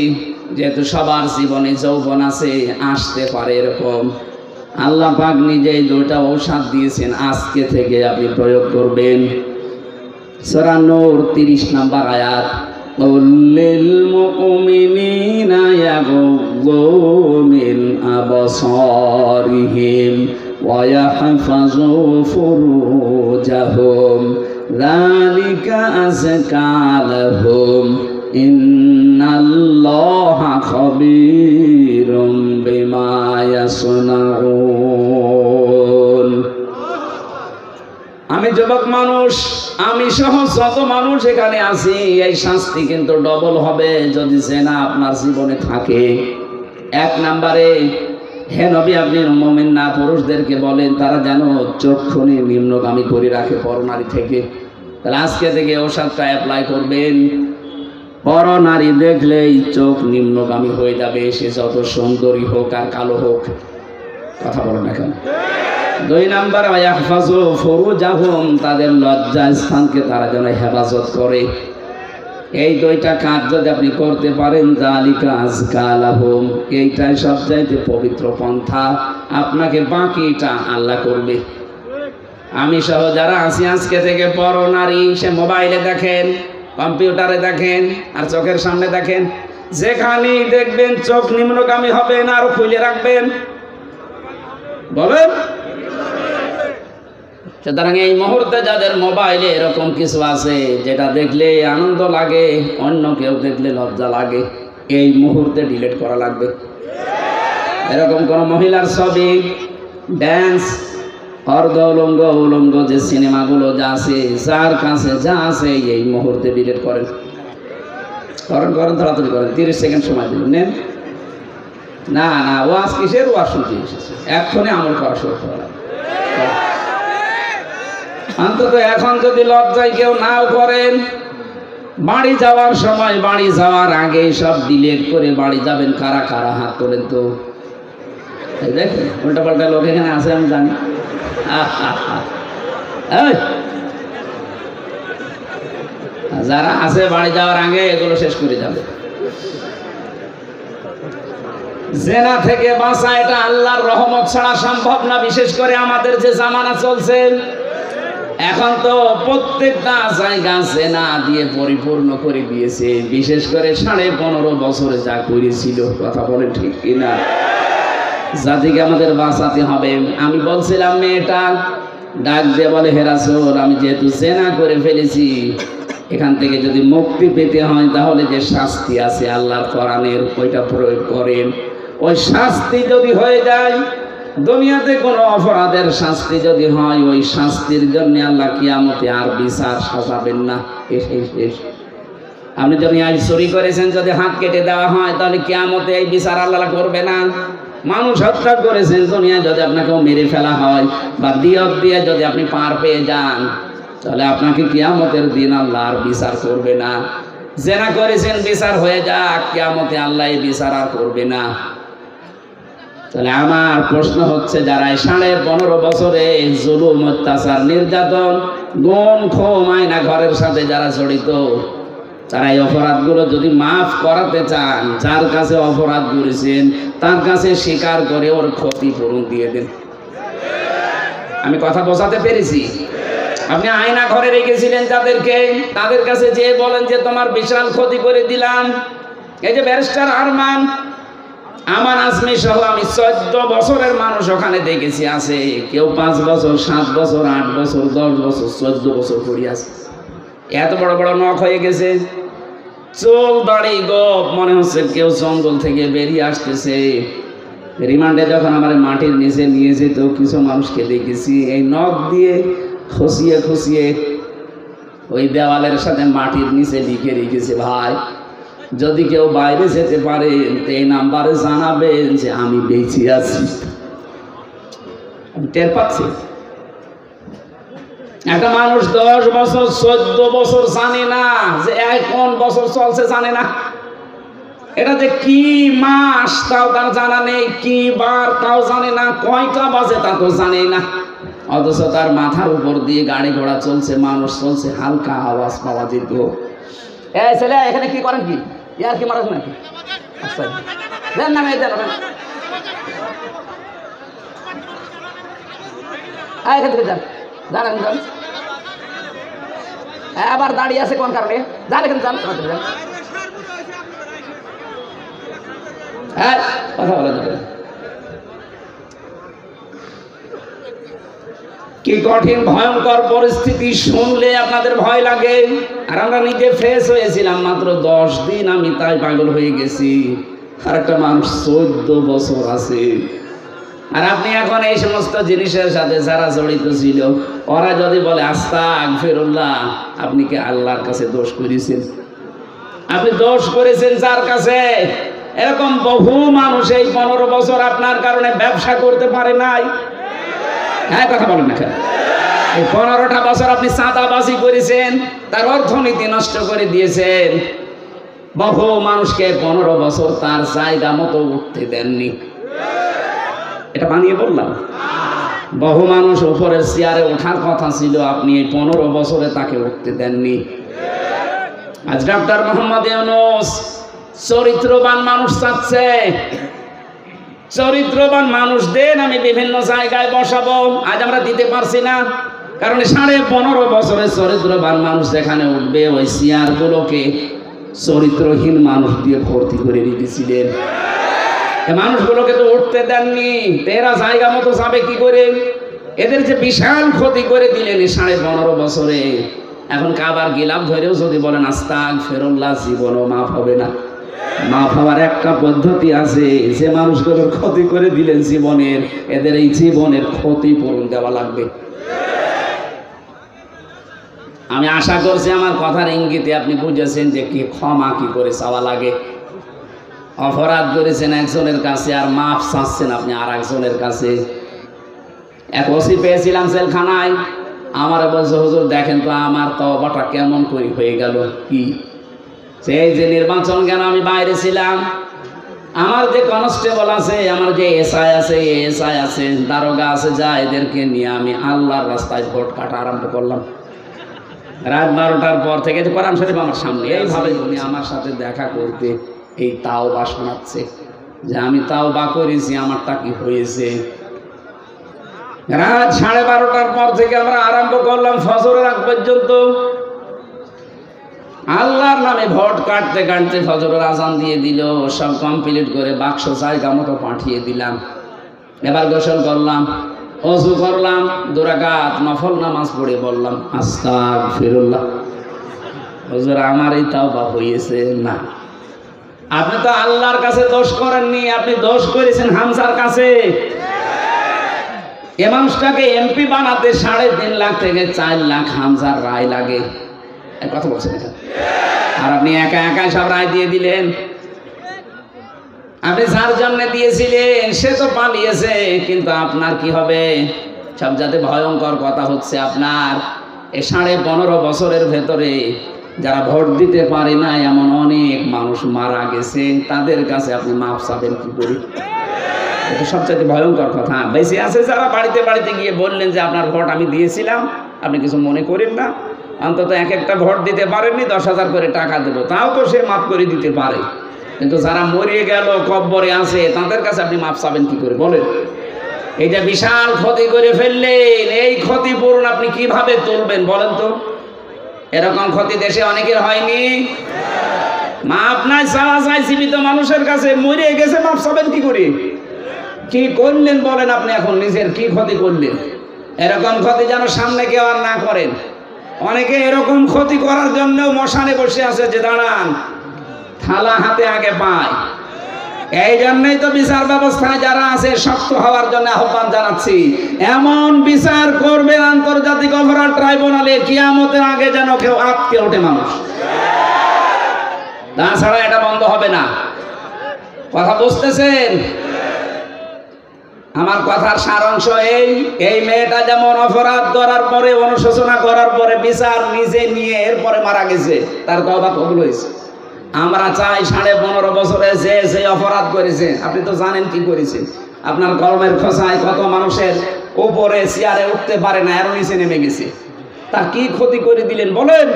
যেহেতু সবার জীবনে যৌবন আছে, আসতে পারে এরকম। আল্লাহ পাক নিজেই 2টা ঔষধ দিয়েছেন, আজকে থেকে আপনি প্রয়োগ করবেন। সূরা নূর 30 নম্বর আয়াত, কুল্লিল মুমিনিনা ইয়াগুদ্দু মিন আবসারিহিম ওয়া ইয়াহফাযু ফুরুজাহুম যালিকা আযকা লাহুম ইন্নাল্লাহা খাবীরুম বিমা ইয়াসনাউন। আমি যুবক মানুষ, আমি সহ যত মানুষ এখানে আছি, এই শাস্তি কিন্তু ডবল হবে যদি জেনা আপনার জীবনে থাকে। 1 নম্বরে, হে নবী আপনি মুমিন না পুরুষদেরকে বলেন তারা যেন চক্ষুনি নিম্নগামী করে রাখে পরনারী থেকে। তাহলে আজকে থেকে ওষুধটা অ্যাপ্লাই করবেন। পরনারী দেখলেই চোখ নিম্নগামী হয়ে যাবে, সে যত সুন্দরী হোক আর কালো হোক। কথা বলেন না কেন? 2 নম্বর, ইয়াহফাযু ফুরুজাহুম, তাদের লজ্জা স্থানকে তারা যেন হেফাজত করে। এই 2টা কাজ যদি আপনি করতে পারেন, যালিকা আযকা লাহুম, এইটাই সবচাইতে পবিত্র পন্থা। আপনাকে বাকিটা আল্লাহ করবে। আমি সহ যারা আছি আজকে থেকে পরনারী, সে মোবাইলে দেখেন, কম্পিউটারে দেখেন আর চোখের সামনে দেখেন, যেখানেই দেখবেন চোখ নিম্নগামী হবে না, আরো খুলে রাখবেন। বলেন। সুতরাং এই মুহূর্তে যাদের মোবাইলে এরকম কিছু আছে যেটা দেখলে আনন্দ লাগে, অন্য কেউ দেখলে লজ্জা লাগে, এই মুহূর্তে ডিলিট করা লাগবে। এরকম কোন মহিলার ছবি, ড্যান্স, অর্ধ উলঙ্গ উলঙ্গ যে সিনেমাগুলো যা আছে, যার কাছে যা আছে এই মুহূর্তে ডিলিট করেন। করেন তাড়াতাড়ি করেন, 30 সেকেন্ড সময় দিন, নেন। না ওয়াজ কিসের? ওয়াজ শুনতে এসেছে, এক্ষুনি আমল করা শুরু করা। অন্তত এখন যদি লজ্জায় কেউ নাও করেন, বাড়ি যাওয়ার সময়, বাড়ি যাওয়ার আগে সব ডিলিট করে বাড়ি যাবেন। কারা কারা হাত তোলেন তো? এই দেখেন উল্টা পাল্টা লোক এখানে আছে, আমি জানি। যারা আছে বাড়ি যাওয়ার আগে এগুলো শেষ করে যাবে। জেনা থেকে বাঁচা এটা আল্লাহর রহমত ছাড়া সম্ভব না, বিশেষ করে আমাদের যে জামানা চলছে এখন, তো প্রত্যেকটা জায়গা জেনা দিয়ে পরিপূর্ণ করে দিয়েছে। বিশেষ করে 15.5 বছরে যা করেছিল, কথা বলে ঠিক কিনা? জাতিকে আমাদের বাঁচাতে হবে। আমি বলছিলাম, মেয়েটা ডাক দিয়ে বলে, হে রাসূল, আমি যেহেতু জেনা করে ফেলেছি, এখান থেকে যদি মুক্তি পেতে হয় তাহলে যে শাস্তি আছে আল্লাহর কোরআনের, ওইটা প্রয়োগ করেন। ওই শাস্তি যদি হয়ে যায়, দুনিয়াতে কোনো অপরাধের শাস্তি যদি হয়, ওই শাস্তির জন্য আল্লাহ কিয়ামতে আর বিচার সাজাবেন না। শেষ। আপনি যদি আজ চুরি করেছেন, যদি হাত কেটে দেওয়া হয়, তাহলে কিয়ামতে এই বিচার আল্লাহ করবে না। মানুষ হত্যা করেছেন, দুনিয়ায় যদি আপনাকেও মেরে ফেলা হয় বা দিয়ত দিয়ে যদি আপনি পার পেয়ে যান, তাহলে আপনাকে কিয়ামতের দিন আল্লাহ আর বিচার করবে না। জেনা করেছেন, বিচার হয়ে যাক, কিয়ামতে আল্লাহ এই বিচার আর করবে না। তাহলে আমার প্রশ্ন হচ্ছে, যারা 15.5 বছরে জুলুম, অত্যাচার, নির্যাতন, গুম, খুন, আয়না ঘরের সাথে যারা জড়িত, তারা এই অপরাধগুলো যদি মাফ করাতে চান, যার কাছে অপরাধ করেছেন তার কাছে স্বীকার করে ওর ক্ষতিপূরণ দিয়ে দেন। আমি কথা বোঝাতে পেরেছি? আপনি আয়না ঘরে রেখেছিলেন যাদেরকে, তাদের কাছে যে বলেন যে তোমার বিশাল ক্ষতি করে দিলাম। এই যে ব্যারিস্টার আরমান, আমার আজমি সহ আমি 14 বছরের মানুষ ওখানে দেখেছি আছে, কেউ 5 বছর 7 বছর 8 বছর 10 বছর 14 বছর পড়ে আছে। এত বড় বড় নখ হয়ে গেছে, চুল দাড়ি গোপ, মনে হচ্ছে কেউ জঙ্গল থেকে বেরিয়ে আসতেছে। রিমান্ডে যখন আমার মাটির নিচে নিয়ে যেত কিছু মানুষকে দেখেছি এই নখ দিয়ে খুশিয়ে খুশিয়ে ওই দেওয়ালের সাথে মাটির নিচে লিখে রেখেছে, ভাই যদি কেউ বাইরে যেতে পারেন এই নাম্বারে জানাবেন যে আমি বেঁচে আছি। আমি টের পাচ্ছি একটা মানুষ 10 বছর 14 বছর জানে না যে কোন বছর চলছে, জানে না এটা যে কি মাস তাও তার জানা নেই, কি বার তাও জানে না, কয়টা বাজে তা তো জানে না। অথচ তার মাথার উপর দিয়ে গাড়ি ঘোড়া চলছে, মানুষ চলছে, হালকা আওয়াজ পাওয়া যেত। এই ছেলে এখানে কি করেন, কি ইয়ার কি মারা নাকি? আচ্ছা দেন না, দেন এখান থেকে যান, জানেন যান। আবার দাঁড়িয়ে আছে কোন কারণে? যান এখানে যান, হ্যাঁ কথা বলা যাবে। কি কঠিন ভয়ঙ্কর পরিস্থিতি শুনলে আপনাদের ভয় লাগে। আর আমরা নিজে ফেস হয়েছিলাম মাত্র 10 দিন, আমি তাই পাগল হয়ে গেছি। আর একটা মানুষ 14 বছর আছে। আর আপনি এখন এই সমস্ত জিনিসের সাথে যারা জড়িত ছিল ওরা যদি বলে আস্তাগফিরুল্লাহ, আপনি কি আল্লাহর কাছে দোষ করেছেন? আপনি দোষ করেছেন যার কাছে। এরকম বহু মানুষ এই 15 বছর আপনার কারণে ব্যবসা করতে পারে নাই। হ্যাঁ কথা বলেন না কেন? এই 15টা বছর আপনি চাঁদাবাজি করেছেন, তার অর্থনীতি নষ্ট করে দিয়েছেন। বহু মানুষকে 15 বছর তার জায়গা মতো উঠতে দেননি। এটা বানিয়ে বললাম? বহু মানুষ উপরের চেয়ারে ওঠার কথা ছিল, আপনি এই 15 বছরে তাকে উঠতে দেননি। আজ ডক্টর মোহাম্মদ ইউনূস চরিত্রবান মানুষ চাচ্ছে। চরিত্রবান মানুষ দেন, আমি বিভিন্ন জায়গায় বসাবো। আজ আমরা দিতে পারছি না, কারণ 15.5 বছরের চরিত্রবান মানুষ যেখানে উঠবে ওই চেয়ারগুলোকে চরিত্রহীন মানুষ দিয়ে ভর্তি করে রেখেছিলেন। মানুষগুলোকে তো উঠতে দেননি, এরা জায়গা মতো যাবে কি করে? এদের যে বিশাল ক্ষতি করে দিলেন 15.5 বছরে। এখন কাবার গিলাফ ধরেও যদি বলেন আস্তাগফিরুল্লাহ, জীবনও মাফ হবে না। মাফ হওয়ার একটা পদ্ধতি আছে, যে মানুষগুলোর ক্ষতি করে দিলেন জীবনের, এদের এই জীবনের ক্ষতিপূরণ দেওয়া লাগবে। আমি আশা করছি আমার কথার ইঙ্গিতে আপনি বুঝেছেন যে কি ক্ষমা কি করে চাওয়া লাগে। অপরাধ করেছেন একজনের কাছে আর মাফ চাচ্ছেন আপনি আর একজনের কাছে। এক ওসি পেয়েছিলাম জেলখানায়, আমার বলছে হুজুর দেখেন তো আমার তওবাটা কেমন করে হয়ে গেল। কি সেই যে নির্বাচন কেন আমি বাইরে ছিলাম, আমার যে কনস্টেবল আছে, আমার যে এসআই আছে, এসআই আছে, দারোগা আছে, যা এদেরকে নিয়ে আমি আল্লাহর রাস্তায় ভোট কাটা আরম্ভ করলাম। রাত 12টার পর থেকে কোরআন শরীফ আমার সামনে, এইভাবে উনি আমার সাথে দেখা করতে এই তাওবা শোনাচ্ছে যে আমি তাওবা করেছি, আমারটা কি হয়েছে। রাত 12:30টার পর থেকে আমরা আরম্ভ করলাম ফজরের আগ পর্যন্ত আল্লাহর নামে ভোট কাটতে কাটতে ফজরের আজান দিয়ে দিল। সব কমপ্লিট করে বাক্স জায়গা মতো পাঠিয়ে দিলাম। এবার গোসল করলাম, ওযু করলাম, 2 রাকাত নফল নামাজ পড়ে বললাম আস্তাগফিরুল্লাহ। হুজুর আমার এই তাওবা হয়েছে না। আপনি তো আল্লাহর কাছে দোষ করেননি, আপনি দোষ করেছেন হামজার কাছে। এ মানুষটাকে এমপি বানাতে 3.5 লাখ থেকে 4 লাখ হামজার রায় লাগে। কথা বলছেন এটা? আর আপনি একা একা সব রায় দিয়ে দিলেন। আপনি যার জন্য দিয়েছিলেন সে তো পালিয়েছে, কিন্তু আপনার কি হবে? সবচাইতে ভয়ঙ্কর কথা হচ্ছে আপনার এই 15.5 বছরের ভেতরে যারা ভোট দিতে পারে না এমন অনেক মানুষ মারা গেছে, তাদের কাছে আপনি মাফ চাবেন কি করে? এটা সবচাইতে ভয়ঙ্কর কথা। বেশি আছে যারা বাড়িতে বাড়িতে গিয়ে বললেন যে আপনার ভোট আমি দিয়েছিলাম, আপনি কিছু মনে করেন না, অন্তত একটা ভোট দিতে পারেননি, 10,000 করে টাকা দেবো, তাও তো সে মাফ করে দিতে পারে। কিন্তু যারা মরে গেল কব্বরে আছে তাদের কাছে আপনি মাফ চাবেন কি করে বলেন? এইটা বিশাল ক্ষতি করে ফেললেন, এই ক্ষতিপূরণ আপনি কিভাবে তুলবেন বলেন তো? এরকম ক্ষতি দেশে অনেকের হয়নি। মাপ নাই চাওয়া যায় জীবিত মানুষের কাছে, মরে গেছে মাপ চাবেন কি করে? কি করলেন বলেন আপনি, এখন নিজের কি ক্ষতি করলেন? এরকম ক্ষতি যেন সামনে কেউ আর না করেন। অনেকে এরকম ক্ষতি করার জন্য মশানে বসে আছে যে দাঁড়ান, থালা হাতে আগে পায়। এই জন্যই তো বিচার ব্যবস্থায় যারা আছে শক্ত হওয়ার জন্য আহ্বান জানাচ্ছি। এমন বিচার করবেন আন্তর্জাতিক অপরাধ ট্রাইব্যুনালে, কিয়ামতের আগে যেন কেউ আটকে ওঠে মানুষ, তাছাড়া এটা বন্ধ হবে না। কথা বুঝতেছেন? আমার কথার সারাংশ এই মেয়েটা যেমন অপরাধ করার পরে, অনুশোচনা করার পরে বিচার নিজে নিয়ে এরপরে মারা গেছে, তার তওবা কবুল হয়েছে। আমরা চাই 15.5 বছরে যে অপরাধ করেছে, আপনি তো জানেন কি করেছে। আপনার কলমের খোঁচায় কত মানুষের উপরে চেয়ারে উঠতে পারে না, এর নিচে নেমে গেছে। তা কি ক্ষতি করে দিলেন বলেন?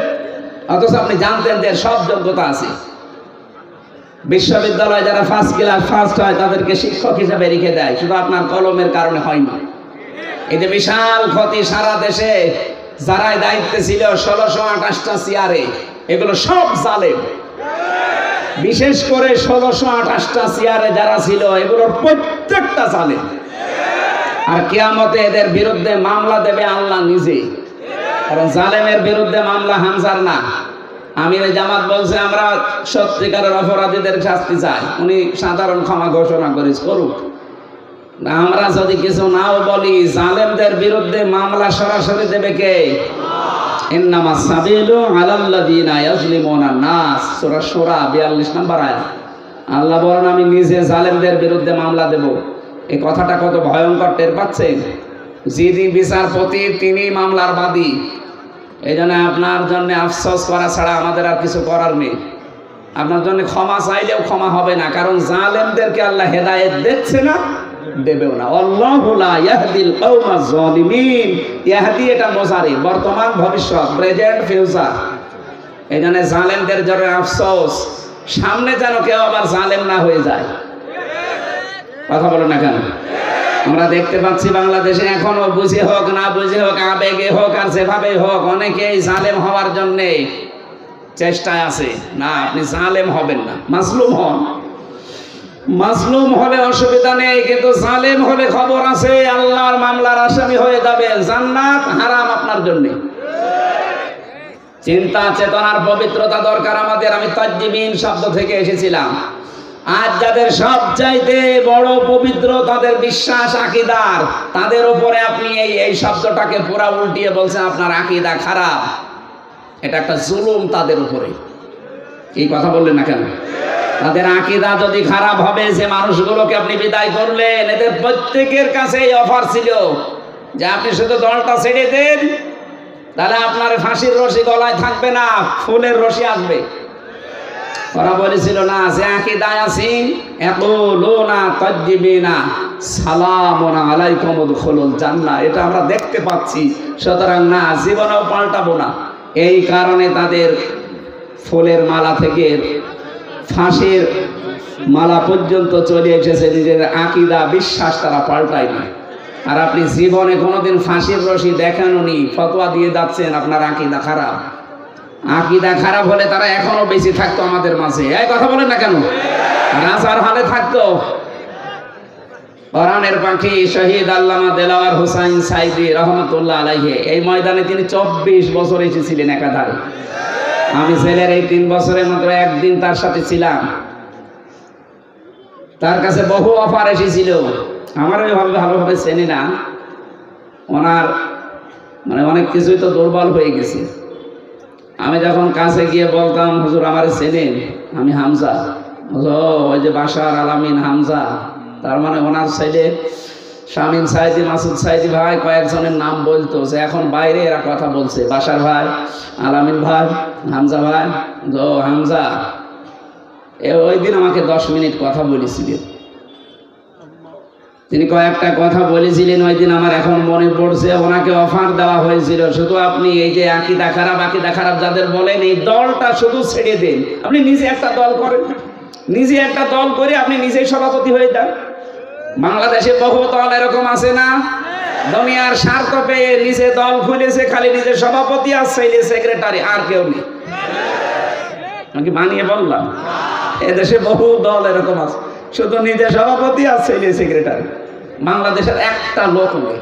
অথচ আপনি জানতেন যে সব যোগ্যতা আছে। বিশ্ববিদ্যালয়ে যারা ফার্স্ট ক্লাস ফার্স্ট হয় তাদেরকে শিক্ষক হিসাবে রেখে দেয়, শুধু আপনার কলমের কারণে হয় না। এই যে বিশাল ক্ষতি সারা দেশে যারাই দায়িত্বে ছিল 1628টা চেয়ারে, এগুলো সব জালেম। বিশেষ করে 1628টা চেয়ারে যারা ছিল এগুলোর প্রত্যেকটা জালেম। আর কিয়ামতে এদের বিরুদ্ধে মামলা দেবে আল্লাহ নিজে, কারণ জালেমের বিরুদ্ধে মামলা হামজার না। আমিরে জামাত বলছে আমরা সত্যিকারের অপরাধীদের শাস্তি চাই, উনি সাধারণ ক্ষমা ঘোষণা করিস করুক। আমরা যদি কিছু নাও বলি, জালেমদের বিরুদ্ধে মামলা সরাসরি দেবে কে? ইন্নামাস সাবিলু আলাল্লাযিনা ইয়াজলিমুনা নাস, সূরা শূরা 42 নম্বর আয়াত। আল্লাহ বলেন আমি নিজে জালেমদের বিরুদ্ধে মামলা দেব। এই কথাটা কত ভয়ঙ্কর টের পাচ্ছেন? যিনি বিচারপতি তিনি মামলার বাদী। এই জন্য আপনার জন্য আফসোস করা ছাড়া আমাদের আর কিছু করার নেই। আপনার জন্য ক্ষমা চাইলেও ক্ষমা হবে না, কারণ জালেমদেরকে আল্লাহ হেদায়েত দিচ্ছে না, দেবেও না। আল্লাহু লা ইয়াহদিল কওমাজ জালিমিন। ইয়াহদি এটা মুজারি, বর্তমান ভবিষ্যৎ, প্রেজেন্ট ফিউচার। এই জন্য জালেমদের জন্য আফসোস, সামনে যেন কেউ আবার জালেম না হয়ে যায়। কথা বলো না কেন? আমরা দেখতে পাচ্ছি বাংলাদেশে এখনো বুঝে হোক না বুঝে হোক, আবেগে হোক আর যেভাবে হোক, অনেকেই জালেম হওয়ার জন্য চেষ্টায় আছে। না, আপনি জালেম হবেন না, মাজলুম হন। মাজলুম হলে অসুবিধা নেই, কিন্তু জালেম হলে খবর আছে, আল্লাহর মামলার আসামি হয়ে যাবে, জান্নাত হারাম আপনার জন্য। চিন্তা চেতনার পবিত্রতা দরকার আমাদের। আমি তাজ্জিবিন শব্দ থেকে এসেছিলাম। আজ যাদের সবচাইতে বড় পবিত্র তাদের বিশ্বাস আকীদার, তাদের উপরে আপনি এই শব্দটাকে পুরা উল্টিয়ে বলছেন আপনার আকীদা খারাপ। এটা একটা জুলুম তাদের উপরে। এই কথা বললেন না কেন? তাদের আকীদা যদি খারাপ হবে, যে মানুষগুলোকে আপনি বিদায় করলেন, এদের প্রত্যেকের কাছে এই অফার ছিল যে আপনি শুধু দলটা ছেড়ে দেন, তাহলে আপনার ফাঁসির রশি গলায় থাকবে না, ফুলের রশি আসবে। ওরা বলেছিল না, যে আকীদায় আছি ইয়াকুলুনা তাজ্জিবিনা সালামুন আলাইকুম উদখুলুল জান্নাহ, এটা আমরা দেখতে পাচ্ছি, সুতরাং না, জীবনেও পাল্টাবো না। এই কারণে তাদের ফুলের মালা থেকে ফাঁসির মালা পর্যন্ত চলে এসেছে। নিজের আকীদা বিশ্বাস তারা পাল্টায় না। আর আপনি জীবনে কোনোদিন ফাঁসির রশি দেখেননি, ফতোয়া দিয়ে যাচ্ছেন আপনার আকীদা খারাপ। আকীদা খারাপ হলে তারা এখনো বেঁচে থাকতো আমাদের মাঝে। এই কথা বলেন না কেন? রাজার হালে থাকতো। কোরআনের পাখি শহীদ আল্লামা দেলাওয়ার হোসাইন সাইদি রহমতুল্লাহ আলাইহি, এই ময়দানে তিনি 24 বছর এসেছিলেন একাধারে। আমি ছেলের এই 3 বছরের মাত্র একদিন তার সাথে ছিলাম। তার কাছে বহু অফার এসেছিল, আমার ভালোভাবে চেনি না। ওনার মানে অনেক কিছুই তো দুর্বল হয়ে গেছে। আমি যখন কাছে গিয়ে বলতাম, হুজুর আমার চেনেন, আমি হামজা। ওই যে বাশার আলামিন হামজা, তার মানে ওনার ছেলে শামীম সাইদি, মাসুদ সাইদি ভাই, কয়েকজনের নাম বলতো, যে এখন বাইরে এরা কথা বলছে, বাশার ভাই, আলামিন ভাই, হামজা ভাই। হামজা ওই দিন আমাকে 10 মিনিট কথা বলেছিলেন। তিনি কয়েকটা কথা বলেছিলেন ওই দিন, আমার এখন মনে পড়ছে। ওনাকে অফার দেওয়া হয়েছিল, শুধু আপনি এই যে আকীদা খারাপ যাদের বলেন, এই দলটা শুধু ছেড়ে দেন, আপনি নিজে একটা দল করেন, নিজে একটা দল করে আপনি নিজেই সভাপতি হয়ে যান। বাংলাদেশে বহু দল এরকম আছে না, দুনিয়ার স্বার্থ পেয়ে নিজে দল খুলেছে, খালি নিজের সভাপতি আর ছেলে সেক্রেটারি, আর কেউ নেই। আমি বানিয়ে বললাম? এদেশে বহু দল এরকম আছে, শুধু নিজে সভাপতি আর ছেলে সেক্রেটারি। বাংলাদেশের একটা লোক নেই।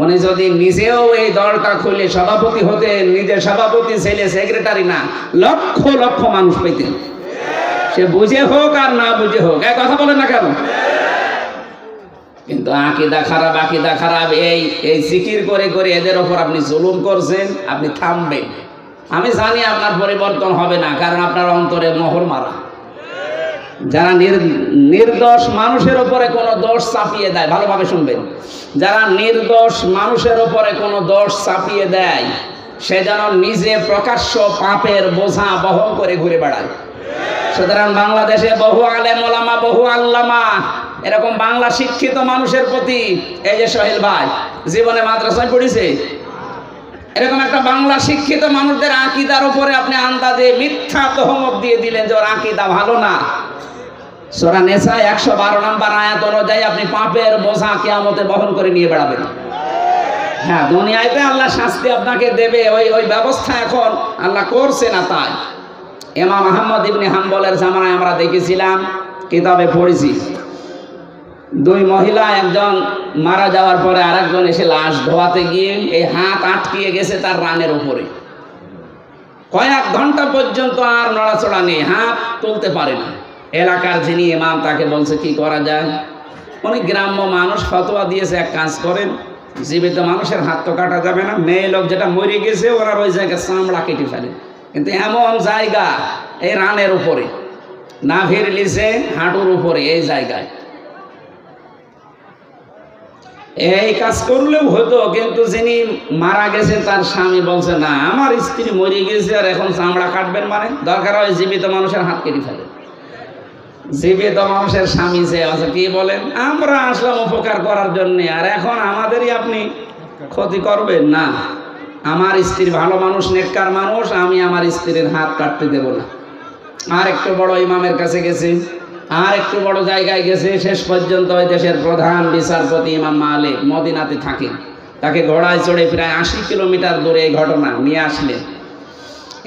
উনি যদি নিজেও এই দলটা খুলে সভাপতি হতে, নিজে সভাপতি ছেলে সেক্রেটারি না, লক্ষ লক্ষ মানুষ পেতেন। সে বুঝে হোক আর না বুঝে হোক, এক কথা বলে না কেন? কিন্তু আকীদা খারাপ, এই জিকির করে করে এদের ওপর আপনি জুলুম করছেন, আপনি থামবেন। আমি জানি আপনার পরিবর্তন হবে না, কারণ আপনার অন্তরে মোহর মারা। যারা নির্দোষ মানুষের উপরে কোনো দোষ চাপিয়ে দেয়, ভালোভাবে শুনবেন, যারা নির্দোষ মানুষের উপরে কোনো দোষ চাপিয়ে দেয়, সে যেন নিজে প্রকাশ্য পাপের বোঝা বহন করে ঘুরে বেড়ায়। সুতরাং বাংলাদেশে বহু আলেম ওলামা, বহু আল্লামা এরকম বাংলা শিক্ষিত মানুষের প্রতি, এই যে সোহেল ভাই জীবনে মাদ্রাসায় পড়েছে, এরকম একটা বাংলা শিক্ষিত মানুষদের আকীদার উপরে আপনি আন্দাজে মিথ্যা তহমত দিয়ে দিলেন যে ওর আকীদা ভালো না। সূরা নিসা 112 নম্বর আয়াত অনুযায়ী আপনি পাপের বোঝা কিয়ামতে বহন করে নিয়ে বেড়াবেন। হ্যাঁ, দুনিয়াতে আল্লাহ শাস্তি আপনাকে দেবে, ওই ব্যবস্থা এখন আল্লাহ করছে না। তাই ইমাম আহমদ ইবনে হাম্বলের জামানায় আমরা দেখেছিলাম, কিতাবে পড়েছি, দুই মহিলা, একজন মারা যাওয়ার পরে আরেকজন এসে লাশ ধোয়াতে গিয়ে এই হাত আটকিয়ে গেছে তার রানের উপরে। কয়েক ঘন্টা পর্যন্ত আর নড়াচড়া নেই, হাত তুলতে পারে না। এলাকার যিনি ইমাম তাকে বলছে কি করা যায়। উনি গ্রাম্য মানুষ, ফতোয়া দিয়েছে এক কাজ করেন, জীবিত মানুষের হাত তো কাটা যাবে না, মেয়ে লোক যেটা মরে গেছে ওনার ওই জায়গায় চামড়া কেটে ফেলে। কিন্তু এমন জায়গা এই রানের উপরে, নাভির নিচে হাঁটুর উপরে, এই জায়গায় এই কাজ করলেও হতো। কিন্তু যিনি মারা গেছে তার স্বামী বলছে না, আমার স্ত্রী মরে গেছে আর এখন চামড়া কাটবেন, মানে দরকার হয় জীবিত মানুষের হাত কেটে ফেলে। জীবিত মানুষের স্বামী যে আছে, কি বলেন, আমরা আসলাম উপকার করার জন্য, আর এখন আমাদেরই আপনি ক্ষতি করবেন না। আমার স্ত্রী ভালো মানুষ, নেককার মানুষ, আমি আমার স্ত্রীর হাত কাটতে দেব না। আর একটু বড় ইমামের কাছে গেছে, আর একটু বড় জায়গায় গেছে, শেষ পর্যন্ত ওই দেশের প্রধান বিচারপতি ইমাম মালিক মদিনাতে থাকেন, তাকে ঘোড়ায় চড়ে প্রায় 80 কিলোমিটার দূরে এই ঘটনা নিয়ে আসলেন।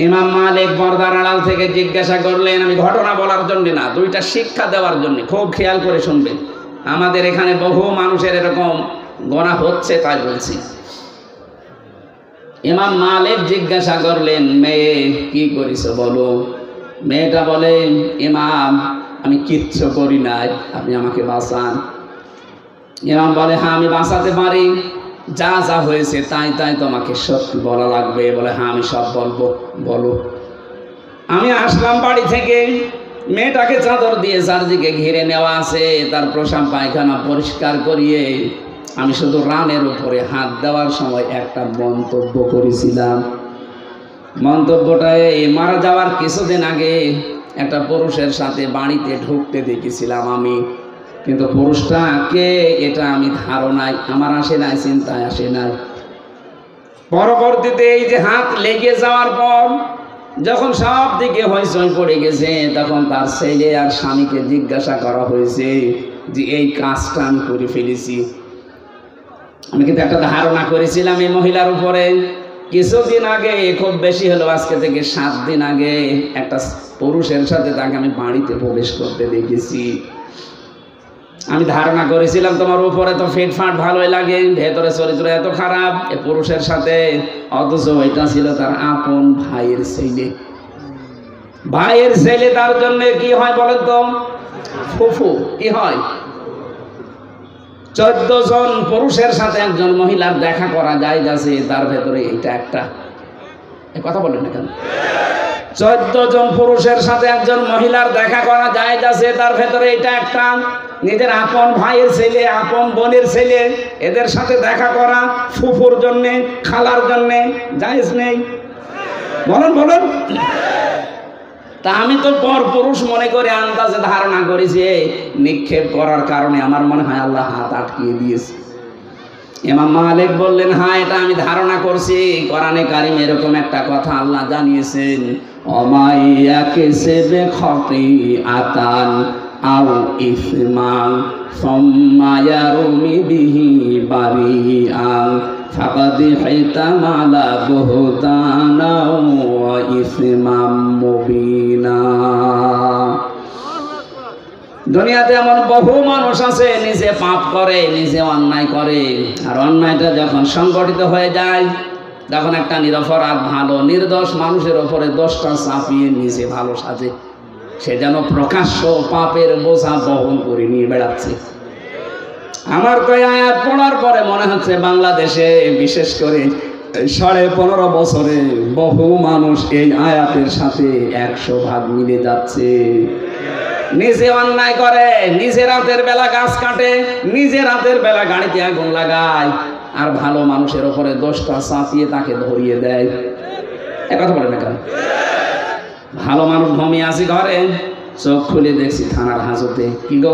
ইমাম মালিক পর্দার আড়াল থেকে জিজ্ঞাসা করলেন, আমি ঘটনা বলার জন্য না, দুইটা শিক্ষা দেওয়ার জন্য, খুব খেয়াল করে শুনবেন, আমাদের এখানে বহু মানুষের এরকম গোনা হচ্ছে, তাই বলছি। ইমাম মালিক জিজ্ঞাসা করলেন, মেয়ে কি করিস বলো? মেয়েটা বলেন, ইমাম আমি কিচ্ছু করি নাই, আপনি আমাকে বাঁচান। ইমাম বলে, হ্যাঁ আমি বাঁচাতে পারি, যা যা হয়েছে তাই তাই তোমাকে সত্যি বলা লাগবে। বলে, হ্যাঁ আমি সব বলবো, বলো। আমি আসলাম বাড়ি থেকে, মেয়েটাকে চাদর দিয়ে চারদিকে ঘিরে নেওয়া আছে, তার প্রসাব পায়খানা পরিষ্কার করিয়ে আমি শুধু রানের উপরে হাত দেওয়ার সময় একটা মন্তব্য করেছিলাম। মন্তব্যটা এই, মারা যাওয়ার কিছুদিন আগে একটা পুরুষের সাথে বাড়িতে ঢুকতে দেখেছিলাম আমি, কিন্তু পুরুষটা কে এটা আমি ধারণায় আমার আসে নাই, চিন্তায় আসে নাই। পরবর্তীতে এই যে হাত লেগে যাওয়ার পর যখন সব দিকে হইচই পড়ে গেছে, তখন তার ছেলে আর স্বামীকে জিজ্ঞাসা করা হয়েছে যে এই কাজটা আমি করে ফেলেছি। আমি কিন্তু একটা ধারণা করেছিলাম এই মহিলার উপরে। কিছুদিন আগে, খুব বেশি হলো আজকে থেকে 7 দিন আগে, একটা পুরুষের সাথে তাকে আমি বাড়িতে প্রবেশ করতে দেখেছি। আমি ধারণা করেছিলাম তোমার উপরে তো ফিটফাট ভালোই লাগে, ভেতরে চরিত্র এত খারাপ এ পুরুষের সাথে, অথচ এটা ছিল তার আপন ভাইয়ের ছেলে। ভাইয়ের ছেলে, তার জন্য কি হয় বলেন তো? ফুফু। কি হয়? 14 জন পুরুষের সাথে একজন মহিলার দেখা করা যায় যাচ্ছে, তার ভেতরে এটা একটা। কথা বলেন না কেন? 14 জন পুরুষের সাথে একজন মহিলার দেখা করা যায় যাচ্ছে, তার ভেতরে এটা একটা। নিজের আপন ভাইয়ের ছেলে, আপন বোনের ছেলে, এদের সাথে দেখা করা ফুফুর জন্যে, খালার জন্যে জায়েজ নেই? বলেন বলেন। তা আমি তো পর পুরুষ মনে করে আন্দাজে ধারণা করেছি, নিক্ষেপ করার কারণে আমার মনে হয় আল্লাহ হাত আটকিয়ে দিয়েছে। ইমাম মালিক বললেন, হ্যাঁ এটা আমি ধারণা করছি। কোরআনে কারিম এরকম একটা কথা আল্লাহ জানিয়েছেন, অমাইয়াকে সেবে খতিআতান আও ইসমান সুম্মা ইয়ারমি বিহি বারিআন ফাকাদ ইহতামালা বুহতানা ওয়া ইসমাম মুবিন। দুনিয়াতে এমন বহু মানুষ আছে নিজে পাপ করে, নিজে অন্যায় করে, আর অন্যায়টা যখন সংগঠিত হয়ে যায় তখন একটা নিরপরাধ ভালো নির্দোষ মানুষের ওপরে দোষটা চাপিয়ে নিজে ভালো সাজে। সে যেন প্রকাশ্য পাপের বোঝা বহন করে নিয়ে বেড়াচ্ছে। আমার তো এই আয়াত পড়ার পরে মনে হচ্ছে বাংলাদেশে বিশেষ করে 15.5 বছরে বহু মানুষ এই আয়াতের সাথে 100% মিলে যাচ্ছে। নিজে অন্যায় করে, নিজে রাতের বেলা গাছ কাটে, নিজে রাতের বেলা গাড়িতে আগুন লাগায়, আর ভালো মানুষের ওপরে দোষটা চাপিয়ে তাকে ধরিয়ে দেয়। কথা বলে না কেন? ভালো মানুষ ঘুমিয়ে আসি ঘরে, চোখ খুলে দেখছি থানার হাজতে, কি গো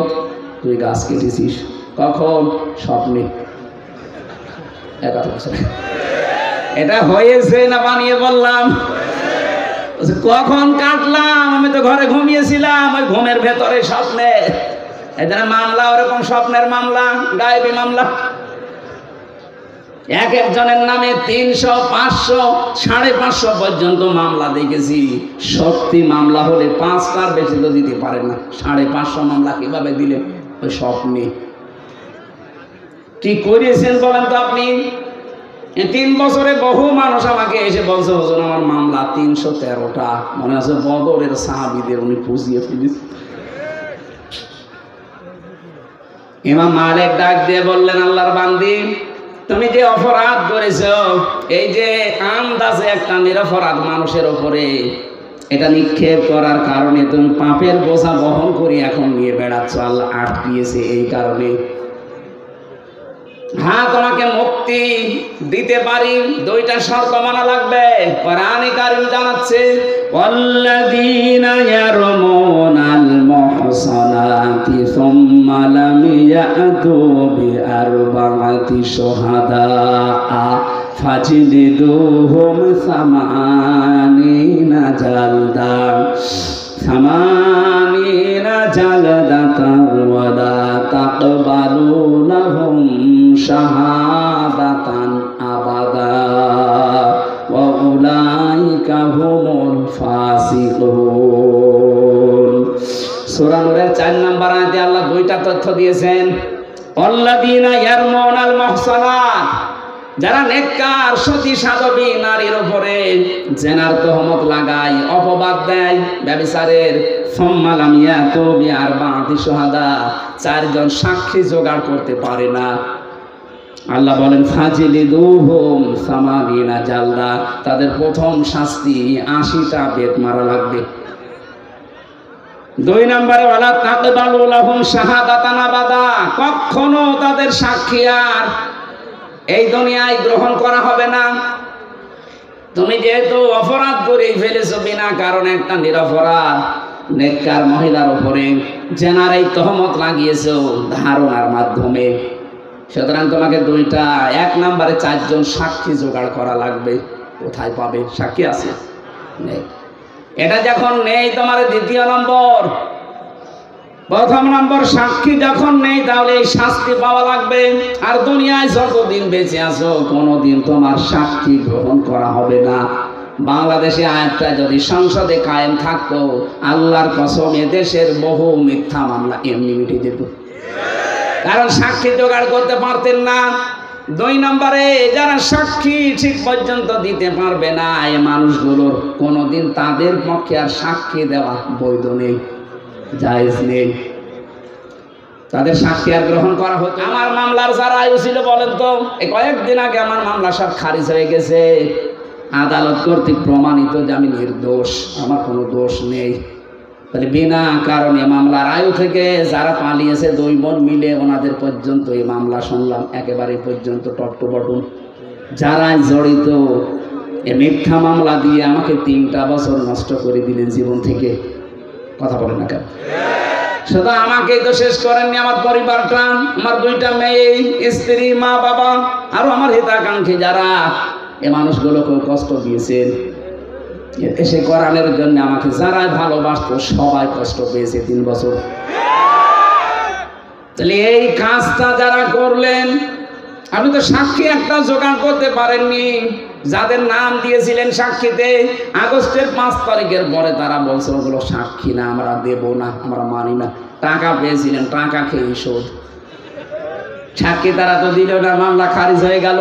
তুই গাছ কেটেছিস? কখন? স্বপ্নে। কথা বলছে এটা হয়েছে না বানিয়ে বললাম? কখন কাটলাম? আমি তো ঘরে ঘুমিয়েছিলাম, ওই ঘুমের ভেতরে স্বপ্নে। এদের মামলা ওরকম স্বপ্নের মামলা, গায়েবী মামলা। এক একজনের নামে 300, 500, 550 পর্যন্ত মামলা দেখেছি। সত্যি মামলা হলে 5টার বেশি তো দিতে পারে না। 550 মামলা কিভাবে দিলে? ওই স্বপ্নে। কি করিয়েছেন বলেন তো আপনি? 3 বছরে বহু মানুষ আমাকে এসে বলছে, হুজুর আমার মামলা 313টা। মনে আছে বদরের সাহাবীদের উনি পুজিয়ে ফেলেছেন। ইমাম মালিক ডাক দিয়ে বললেন, আল্লাহর বান্দি, তুমি যে অপরাধ করেছো, এই যে আন্দাজে একটা নিরপরাধ মানুষের উপরে এটা নিক্ষেপ করার কারণে তুমি পাপের বোঝা বহন করে এখন নিয়ে বেড়াচ্ছ। আল্লাহ আটকিয়েছে এই কারণে। হ্যাঁ, তোমাকে মুক্তি দিতে পারি, 2টা শর্ত মানা লাগবে। কোরআনে কারীম জানাচ্ছে, ওয়াল্লাযীনা ইয়ারমুনাল মুহসানাতি সুম্মা লাম ইয়াতু বিআরবা'তি শুহাদা ফাজলিদুহুম 80 জালদান 80 জালদাতান ওয়া লা তাকবালু লাহুম শাহাদাতান আবাদা ওয়া উলাইকা হুমুল ফাসিকুন। সূরা নূরের 4 নম্বর আয়াতে আল্লাহ 2টা তথ্য দিয়েছেন। আল্লাযীনা ইয়ারমুনাল মুহসানাত, যারা নেককার সতী সাধবী নারীর উপরে জেনার তহমত লাগায়, অপবাদ দেয় ব্যভিচারের, সুম্মা লাম ইয়াতু বিআরবা'তি শুহাদা, 4 জন সাক্ষী জোগাড় করতে পারে না। আল্লাহ বলেন, ফাজলিদুহুম 80 জালদা, তাদের প্রথম শাস্তি 80টা বেত মারা লাগবে। 2 নম্বরে ওয়ালা তাকবালু লাহুম শাহাদাতান আবাদা, কখনো তাদের সাক্ষী আর এই দুনিয়ায় গ্রহণ করা হবে না। তুমি যেহেতু অপরাধ করে ফেলেছো, বিনা কারণে একটা নিরপরাধ নেককার মহিলার উপরে জেনার এই তহমত লাগিয়েছো ধারণার মাধ্যমে, সুতরাং তোমাকে 2টা, 1 নম্বরে 4 জন সাক্ষী জোগাড় করা লাগবে। কোথায় পাবে? সাক্ষী আছে? নেই। এটা যখন নেই তোমার 2য় নম্বর। 1ম নম্বর, সাক্ষী যখন নেই তাহলে এই শাস্তি পাওয়া লাগবে। আর দুনিয়ায় যতদিন বেঁচে আছো কোনোদিন তোমার সাক্ষী গ্রহণ করা হবে না। বাংলাদেশে আয়াতটা যদি সংসদে কায়েম থাকতো, আল্লাহর কসম এদেশের বহু মিথ্যা মামলা এমনি মিটে যেত, কারণ সাক্ষী জোগাড় করতে পারতেন না। 2 নম্বরে, যারা সাক্ষী ঠিক পর্যন্ত দিতে পারবে না, এই মানুষগুলোর কোনোদিন তাদের পক্ষে আর সাক্ষী দেওয়া বৈধ নেই, জায়েজ নেই। তাদের সাক্ষী আর গ্রহণ করা হতো। আমার মামলার যারা আয়ু ছিল বলেন তো, এই কয়েকদিন আগে আমার মামলা সব খারিজ হয়ে গেছে। আদালত কর্তৃক প্রমাণিত যে আমি নির্দোষ, আমার কোনো দোষ নেই। তাহলে বিনা কারণে মামলার আয়ু থেকে যারা পালিয়েছে 2 বোন মিলে, ওনাদের পর্যন্ত এই মামলা শুনলাম একেবারে পর্যন্ত টপ টু বটম। যারা জড়িত এই মিথ্যা মামলা দিয়ে আমাকে 3টা বছর নষ্ট করে দিলেন জীবন থেকে। কথা বলেন না কেন? শুধু আমাকেই তো শেষ করেননি, আমার পরিবারটা, আমার 2টা মেয়ে, স্ত্রী, মা, বাবা, আরো আমার হিতাকাঙ্ক্ষী যারা, এই মানুষগুলোকেও কষ্ট দিয়েছেন। এসে কোরআনের জন্য আমাকে যারা ভালোবাসতো সবাই কষ্ট পেয়েছে 3 বছর। তাহলে এই কাজটা যারা করলেন, আপনি তো সাক্ষী একটা জোগাড় করতে পারেননি। যাদের নাম দিয়েছিলেন সাক্ষীতে, আগস্টের 5 তারিখের পরে তারা বলছে ওগুলো সাক্ষী না, আমরা দেব না, আমরা মানি না। টাকা পেয়েছিলেন, টাকা খেয়ে শোধ। সাক্ষী তারা তো দিল না, মামলা খারিজ হয়ে গেল।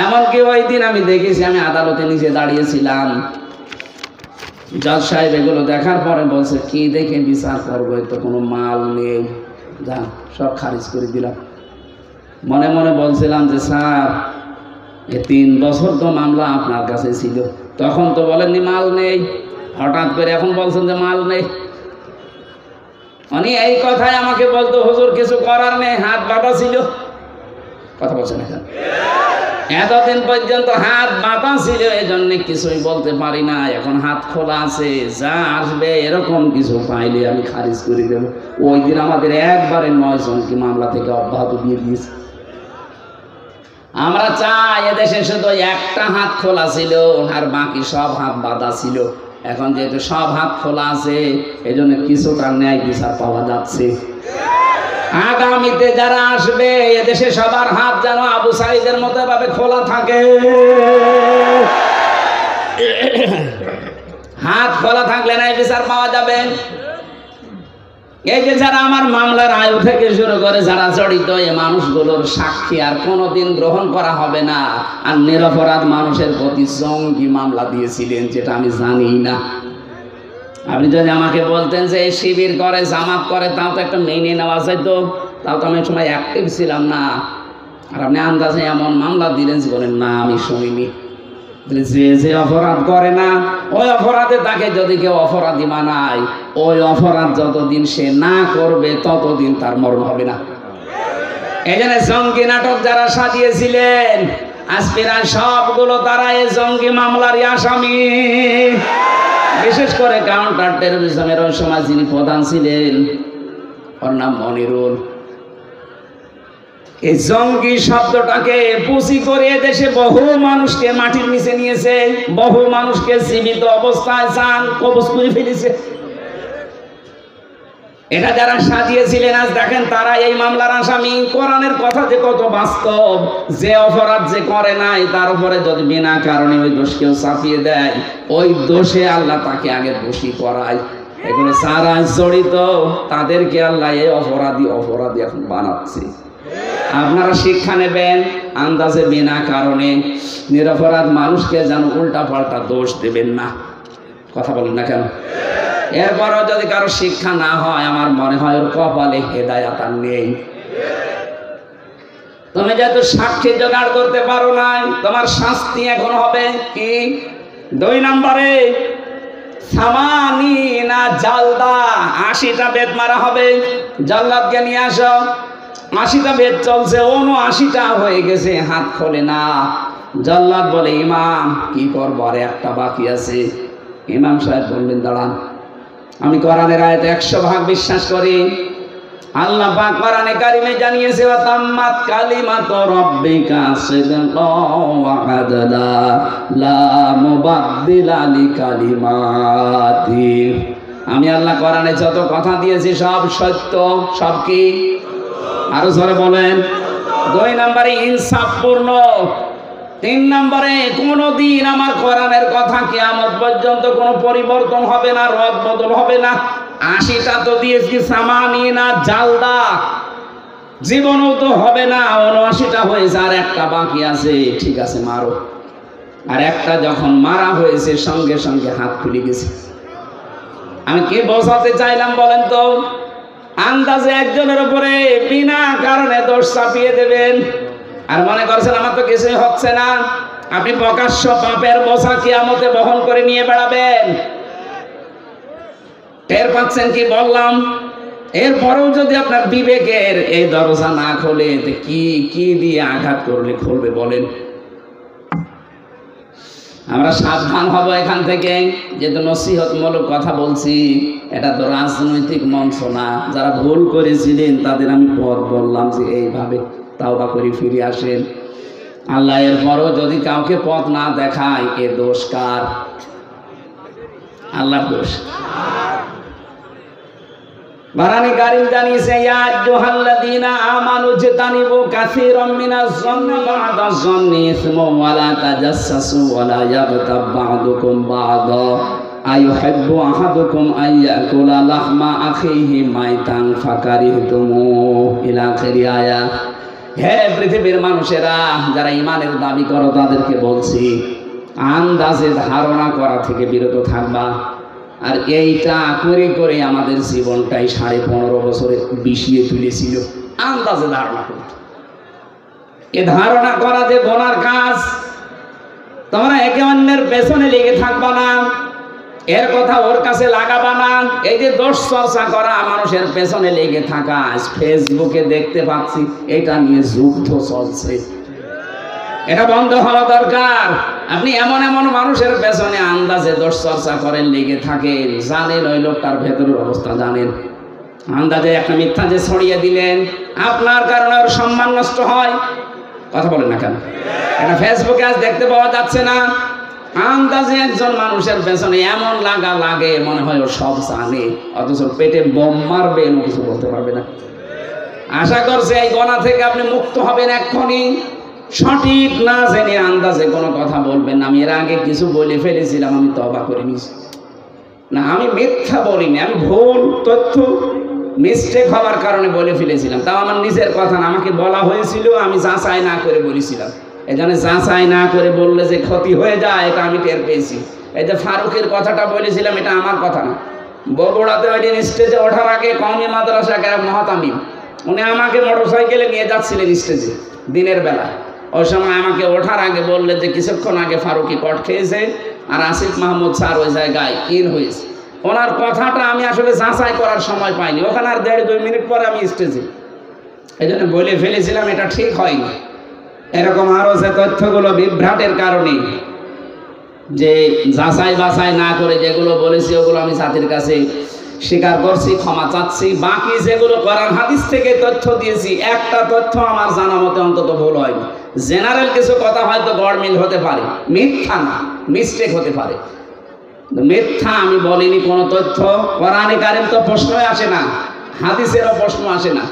এমনকি ওই দিন আমি দেখেছি, আমি আদালতে নিচে দাঁড়িয়েছিলাম, জজ সাহেব এগুলো দেখার পরে বলছে কি দেখে বিচার করবো, তো কোনো মাল নেই, যান সব খারিজ করে দিলাম। মনে মনে বলছিলাম যে স্যার, এই 3 বছর তো মামলা আপনার কাছে ছিল, তখন তো বলেননি মাল নেই, হঠাৎ করে এখন বলছেন যে মাল নেই। উনি এই কথাই আমাকে বলতো, হুজুর কিছু করার নেই, হাত বাঁধা ছিল। কথা বলছেন এখন, এতদিন পর্যন্ত হাত বাঁধা ছিল, এই জন্য কিছুই বলতে পারি না। এখন হাত খোলা আছে, যা আসবে এরকম কিছু পাইলে আমি খারিজ করে দেব। ওই দিন আমাদের একবারে 9 জনকে মামলা থেকে অব্যাহত দিয়ে দিয়েছে। আমরা চাই এদেশে শুধু একটা হাত খোলা ছিল, আর বাকি সব হাত বাঁধা ছিল। এখন যেহেতু সব হাত খোলা আছে, এই জন্য কিছুটা ন্যায় বিচার পাওয়া যাচ্ছে। আগামীতে যারা আসবে, এদেশে সবার হাত যেন আবু সাঈদের মতো ভাবে খোলা থাকে। হাত খোলা থাকলে ন্যায় বিচার পাওয়া যাবে। এই যে যারা আমার মামলার আয়ু থেকে শুরু করে যারা জড়িত, এই মানুষগুলোর সাক্ষী আর কোনোদিন গ্রহণ করা হবে না। আর নিরপরাধ মানুষের প্রতি জঙ্গি মামলা দিয়েছিলেন, যেটা আমি জানি না। আপনি যদি আমাকে বলতেন যে এই শিবির করে, জামাত করে, তাও তো একটা মেনে নেওয়া যেত, তাও তো আমি সময় অ্যাক্টিভ ছিলাম না। আর আপনি আন্দাজে এমন মামলা দিলেন যে বলেন না আমি শুনিনি। যে যে অপরাধ করে না, ওই অপরাধে তাকে যদি কেউ অপরাধী মানায়, ওই অপরাধ যতদিন সে না করবে ততদিন তার মরণ হবে না। এই জন্য জঙ্গি নাটক যারা সাজিয়েছিলেন, আজ প্রায় সবগুলো তারা এই জঙ্গি মামলারই আসামি। বিশেষ করে কাউন্টার টেরোরিজমের ওই সময় যিনি প্রধান ছিলেন, ওর নাম মনিরুল। এই জঙ্গি শব্দটাকে পুঁজি করে দেশে বহু মানুষকে মাটির নিচে নিয়েছে, বহু মানুষকে জীবিত অবস্থায় চান কবজ করে ফেলেছে। এটা যারা সাজিয়েছিলেন, আজ দেখেন তারা এই মামলার আসামি। কোরআনের কথা যে কত বাস্তব, যে অপরাধ যে করে নাই তার উপরে যদি বিনা কারণে ওই দোষ কেউ চাপিয়ে দেয়, ওই দোষে আল্লাহ তাকে আগে দোষী করায়। এগুলো যারা জড়িত তাদেরকে আল্লাহ এই অপরাধী এখন বানাচ্ছে। আপনারা শিক্ষা নেবেন, আন্দাজে বিনা কারণে নিরপরাধ মানুষকে যেন উল্টা পাল্টা দোষ দেবেন না। কথা বলেন না কেন? এরপরও যদি কারো শিক্ষা না হয়, আমার মনে হয় ওর কপালে হেদায়াত আর নেই। তুমি যেহেতু সাক্ষী জোগাড় করতে পারো নাই, তোমার শাস্তি এখন হবে কি? 2 নম্বরে সামানিনা জালদা, 80টা বেত মারা হবে। জাল্লাদকে নিয়ে আসো। 80টা বেত চলছে, 79টা হয়ে গেছে, হাত খোলে না। জাল্লাদ বলে ইমাম কি করবো, আর একটা বাকি আছে। ইমাম সাহেব বললেন দাঁড়ান, আমি কোরআনের আয়াতে 100% বিশ্বাস করি। আল্লাহ পাক কোরআনে কারিমে জানিয়েছে, ওয়া তাম্মাত কালিমাতু রাব্বিকা সিদকাও ওয়া আদলা লা মুবাদদিলা লিকালিমাতি। আমি আল্লাহ কোরআনে যত কথা দিয়েছি সব সত্য। সব কি? আরো জোরে বলেন। 2 নম্বরে ইনসাফপূর্ণ। 3 নম্বরে কোনদিন আমার কোরআনের কথা কিয়ামত পর্যন্ত কোনো পরিবর্তন হবে না, রদ বদল হবে না। 80টা তো দিয়েছি, সামানিনা জালদা, জীবনও তো হবে না। 79টা হয়েছে, আর একটা বাকি আছে। ঠিক আছে মারো। আর একটা যখন মারা হয়েছে, সঙ্গে সঙ্গে হাত খুলে গেছে। আমি কি বোঝাতে চাইলাম বলেন তো? আন্দাজে একজনের উপরে বিনা কারণে দোষ চাপিয়ে দেবেন, আর মনে করছেন আমার তো কিছুই হচ্ছে না। আপনি প্রকাশ্য পাপের বোঝা কিয়ামতে বহন করে নিয়ে বেড়াবেন। টের পাচ্ছেন কি বললাম? এরপরেও যদি আপনার বিবেকের এই দরজা না খোলে, কি দিয়ে আঘাত করলে খুলবে বলেন? আমরা সাবধান হব এখান থেকে। যেহেতু নসিহতমূলক কথা বলছি, এটা তো রাজনৈতিক মঞ্চ না। যারা ভুল করেছিলেন তাদের আমি পথ বললাম যে এইভাবে তাওবা করে ফিরে আসেন। আল্লাহ এরপরও যদি কাউকে পথ না দেখায়, এ দোষ কার? আল্লাহর দোষ। বারানি কারীম জানিয়েছে, ইয়া আইয়ুহাল্লাযীনা আমানু ইজতানিবু কাসীরাম মিনাজ যন্নি বা'দাজ যন্নি ইসমুন ওয়া লা তাজাসসাসু ওয়া লা ইয়াগতাব বা'দুকুম বা'দা। আইয়ুহিব্বু আহাদুকুম আইয়াকুলা লাহমা আখিহি মাইতান ফাকারিহতুমুহু ইলা আখিরি আয়া। হে পৃথিবীর মানুষেরা, যারা ঈমানের দাবি করো তাদেরকে বলছি, আন্দাজে ধারণা করা থেকে বিরত থাকবা। আর এইটা করে করে আমাদের জীবনটাই 15.5 বছরে বিষিয়ে তুলেছিল। আন্দাজে ধারণা করত, এ ধারণা করা যে গোনার কাজ। তোমরা একে অন্যের পেছনে লেগে থাকবা না, এর কথা ওর কাছে লাগাবা না। এই যে দোষ চর্চা করা, মানুষের পেছনে লেগে থাকা, ফেসবুকে দেখতে পাচ্ছি এটা নিয়ে যুদ্ধ চলছে। এটা বন্ধ হওয়া দরকার। আপনি এমন এমন মানুষের পেছনে আন্দাজে দোষ চর্চা করেন, লেগে থাকেন, জানেন ওই লোকটার ভেতরের অবস্থা জানেন। আন্দাজে একটা মিথ্যা যে ছড়িয়ে দিলেন, আপনার কারণে ওর সম্মান নষ্ট হয়। কথা বলেন না কেন? এটা ফেসবুকে আজ দেখতে পাওয়া যাচ্ছে না? আন্দাজে একজন মানুষের পেছনে এমন লাগা লাগে মনে হয় ও সব জানে, অথচ পেটে বোম মারবে এমন কিছু বলতে পারবে না। আশা করছে এই গোনা থেকে আপনি মুক্ত হবেন এক্ষুনি। সঠিক না জেনে আন্দাজে কোনো কথা বলবেন না। আমি এর আগে কিছু বলে ফেলেছিলাম, আমি তওবা করে নিয়েছি। না, আমি মিথ্যা বলিনি, আমি ভুল তথ্য মিস্টেক হওয়ার কারণে বলে ফেলেছিলাম। তাও আমার নিজের কথা না, আমাকে বলা হয়েছিল, আমি যাচাই না করে বলেছিলাম। এই জন্য যাচাই না করে বললে যে ক্ষতি হয়ে যায়, এটা আমি টের পেয়েছি। এই যে ফারুকের কথাটা বলেছিলাম, এটা আমার কথা না। বগুড়াতে ওই দিন স্টেজে ওঠার আগে কওমি মাদ্রাসা মহাতামিম উনি আমাকে মোটরসাইকেলে নিয়ে যাচ্ছিলেন স্টেজে দিনের বেলা। ওই সময় আমাকে ওঠার আগে বললে যে কিছুক্ষণ আগে ফারুকি কট খেয়েছে আর আসিফ মাহমুদ স্যার ওই জায়গায় ইন হয়েছে। ওনার কথাটা আমি আসলে যাচাই করার সময় পাইনি। ওখানে আর 1.5-2 মিনিট পরে আমি স্টেজে, এই জন্য বলে ফেলেছিলাম এটা ঠিক হয়নি। এরকম আরো যে তথ্যগুলো বিভ্রাটের কারণে, যে যাচাই বাছাই না করে যেগুলো বলেছি ওগুলো আমি জাতির কাছে স্বীকার করছি, ক্ষমা চাচ্ছি। বাকি যেগুলো কোরআন হাদিস থেকে তথ্য দিয়েছি, একটা তথ্য আমার জানা মতে অন্তত ভুল হয়নি। জেনারেল কিছু কথা হয়তো গড়মিল হতে পারে, মিথ্যা না, মিস্টেক হতে পারে। মিথ্যা আমি বলিনি কোনো তথ্য। কোরআনে কারিম তো প্রশ্নই আসে না, হাদিসেরও প্রশ্ন আসে না।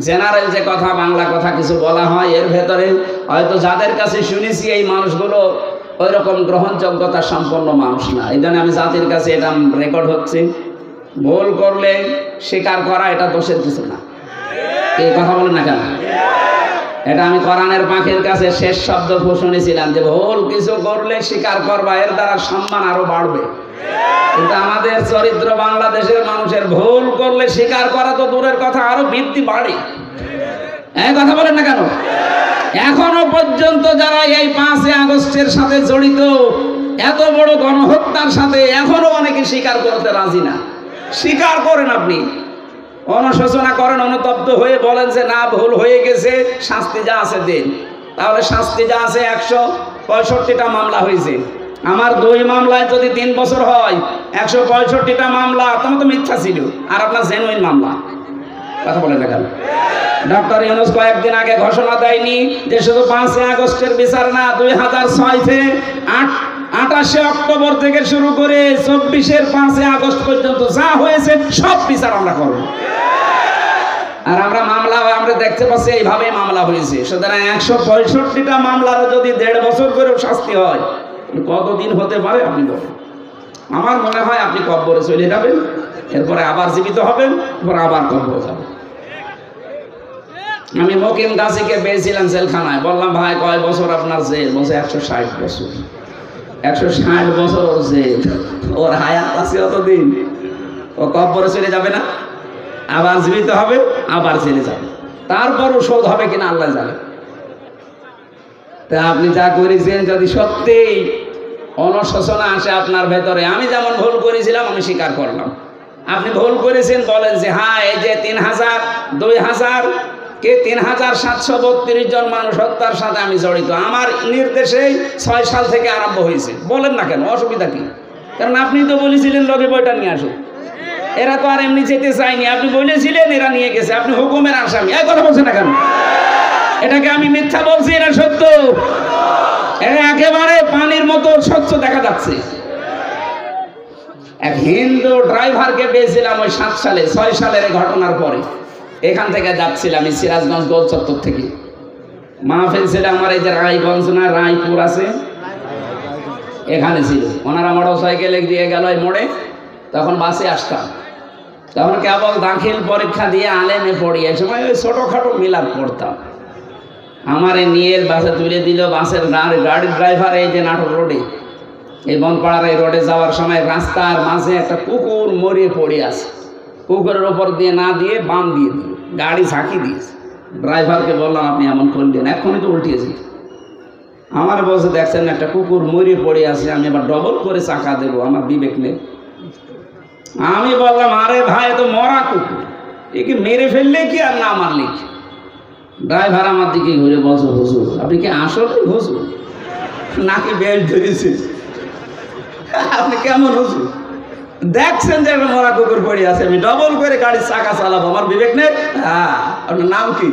জেনারেল যে কথা, বাংলা কথা কিছু বলা হয়, এর ভেতরে হয়তো যাদের কাছে শুনেছি এই মানুষগুলো ওই রকম গ্রহণযোগ্যতা সম্পন্ন মানুষ না। এই জন্য আমি জাতির কাছে এটা রেকর্ড হচ্ছে। ভুল করলে স্বীকার করা এটা দোষের কিছু না। এই কথা বলেন না কেন? এটা আমি কোরআনের পাখির কাছে শেষ শব্দ শুনেছিলাম যে ভুল কিছু করলে স্বীকার করবা, এর দ্বারা সম্মান আরো বাড়বে। কিন্তু আমাদের চরিত্র, বাংলাদেশের মানুষের ভুল করলে স্বীকার করা তো দূরের কথা, আরো বৃদ্ধি বাড়ে। এই কথা বলেন না কেন? এখনো পর্যন্ত যারা এই 5 আগস্টের সাথে জড়িত, এত বড় গণহত্যার সাথে, এখনো অনেকে স্বীকার করতে রাজি না। স্বীকার করেন, আপনি অনুশোচনা করেন, অনুতপ্ত হয়ে বলেন যে না ভুল হয়ে গেছে, শাস্তি যা আছে দেন। তাহলে শাস্তি যা আছে, 165টা মামলা হয়েছে। আমার 2 মামলায় যদি 3 বছর হয়, 165টা মামলা তোমার তো মিথ্যা ছিল, আর আপনার জেনুইন মামলা। কথা বলেন না কেন? ডক্টর ইউনূস কয়েকদিন আগে ঘোষণা দেয়নি যে শুধু 5 আগস্টের বিচার না, 2006 থেকে 28 অক্টোবর থেকে শুরু করে 24-এর 5 আগস্ট পর্যন্ত যা হয়েছে সব বিচার আমরা করব। আর আমরা মামলা আমরা দেখতে পাচ্ছি এইভাবে মামলা হয়েছে। সুতরাং 165টা মামলারও যদি 1.5 বছর করেও শাস্তি হয়, কতদিন হতে পারে আপনি বলেন? আমার মনে হয় আপনি কবরে চলে যাবেন, এরপরে আবার জীবিত হবেন, এরপর আবার কবরে যাবেন। আমি মকিম গাজীকে পেয়েছিলাম জেলখানায়, বললাম ভাই কয় বছর আপনার জেল? বলছে 160 বছর। 160 বছর ওর জেল, ওর হায়াত আছে অতদিন। ও কবরে চলে যাবে না, আবার জীবিত হবে, আবার জেলে যাবে, তারপরও শোধ হবে কিনা আল্লাহ জানে। তা আপনি যা করেছেন যদি সত্যিই অনুশোচনা আসে আপনার ভেতরে, আমি যেমন ভুল করেছিলাম আমি স্বীকার করলাম, আপনি ভুল করেছেন, বলেন যে হ্যাঁ এই যে 3000, 2000 কে 3732 জন মানুষ হত্যার সাথে আমি জড়িত, আমার নির্দেশে 6 সাল থেকে আরম্ভ হয়েছে, বলেন না কেন? অসুবিধা কি? কারণ আপনি তো বলেছিলেন লগে বইটা নিয়ে আসো। এরা তো আর এমনি যেতে চায়নি, আপনি বলেছিলেন, এরা নিয়ে গেছে, আপনি হুকুমের আসামি। এই কথা বলছেন না কেন? এটাকে আমি মিথ্যা বলছি না সত্য? এটা একেবারে পানির মতো স্বচ্ছ দেখা যাচ্ছে। এক হিন্দু ড্রাইভারকে পেয়েছিলাম ওই 7 সালে, 6 সালের ঘটনার পরে। এখান থেকে যাচ্ছিলাম সিরাজগঞ্জ গোল চত্বর থেকে, মাহফিল ছিল আমার এই যে রায়গঞ্জ না রায়পুর আছে, এখানে ছিল। ওনারা মোটর সাইকেলে দিয়ে গেল এই মোড়ে, তখন বাসে আসতাম। তখন কেবল দাখিল পরীক্ষা দিয়ে আলেমে পড়ি, এই সময় ওই ছোটোখাটো মিলাদ পড়তাম। আমারে নিয়ে বাসে তুলে দিল। বাসের গাড়ির ড্রাইভার এই যে নাটোর রোডে, এই বনপাড়ার এই রোডে যাওয়ার সময় রাস্তার মাঝে একটা কুকুর মরিয়ে পড়ে আছে। কুকুরের ওপর দিয়ে না দিয়ে বাম দিয়ে দিল, গাড়ি ঝাঁকি দিয়েছে। ড্রাইভারকে বললাম আপনি এমন করলেন, এখনই তো উল্টিয়েছি। আমার বসে দেখছেন একটা কুকুর মরিয়ে পড়ে আছে, আমি আবার ডবল করে চাকা দেবো, আমার বিবেক নেই। আমি বললাম আরে ভাই তো মরা কুকুর, একে মেরে ফেললে কি আর না মারলে কি? ড্রাইভার আমার দিকে ঘুরে বলছে হুজুর আপনি কি আসলে হুজুর নাকি বেল্ট ধরেছে? আপনি কেমন হুজুর? দেখছেন যে একটা মরা কুকুর পড়ে আছে, আমি ডবল করে গাড়ির চাকা চালাবো, আমার বিবেক নেই? হ্যাঁ, আপনার নাম কি?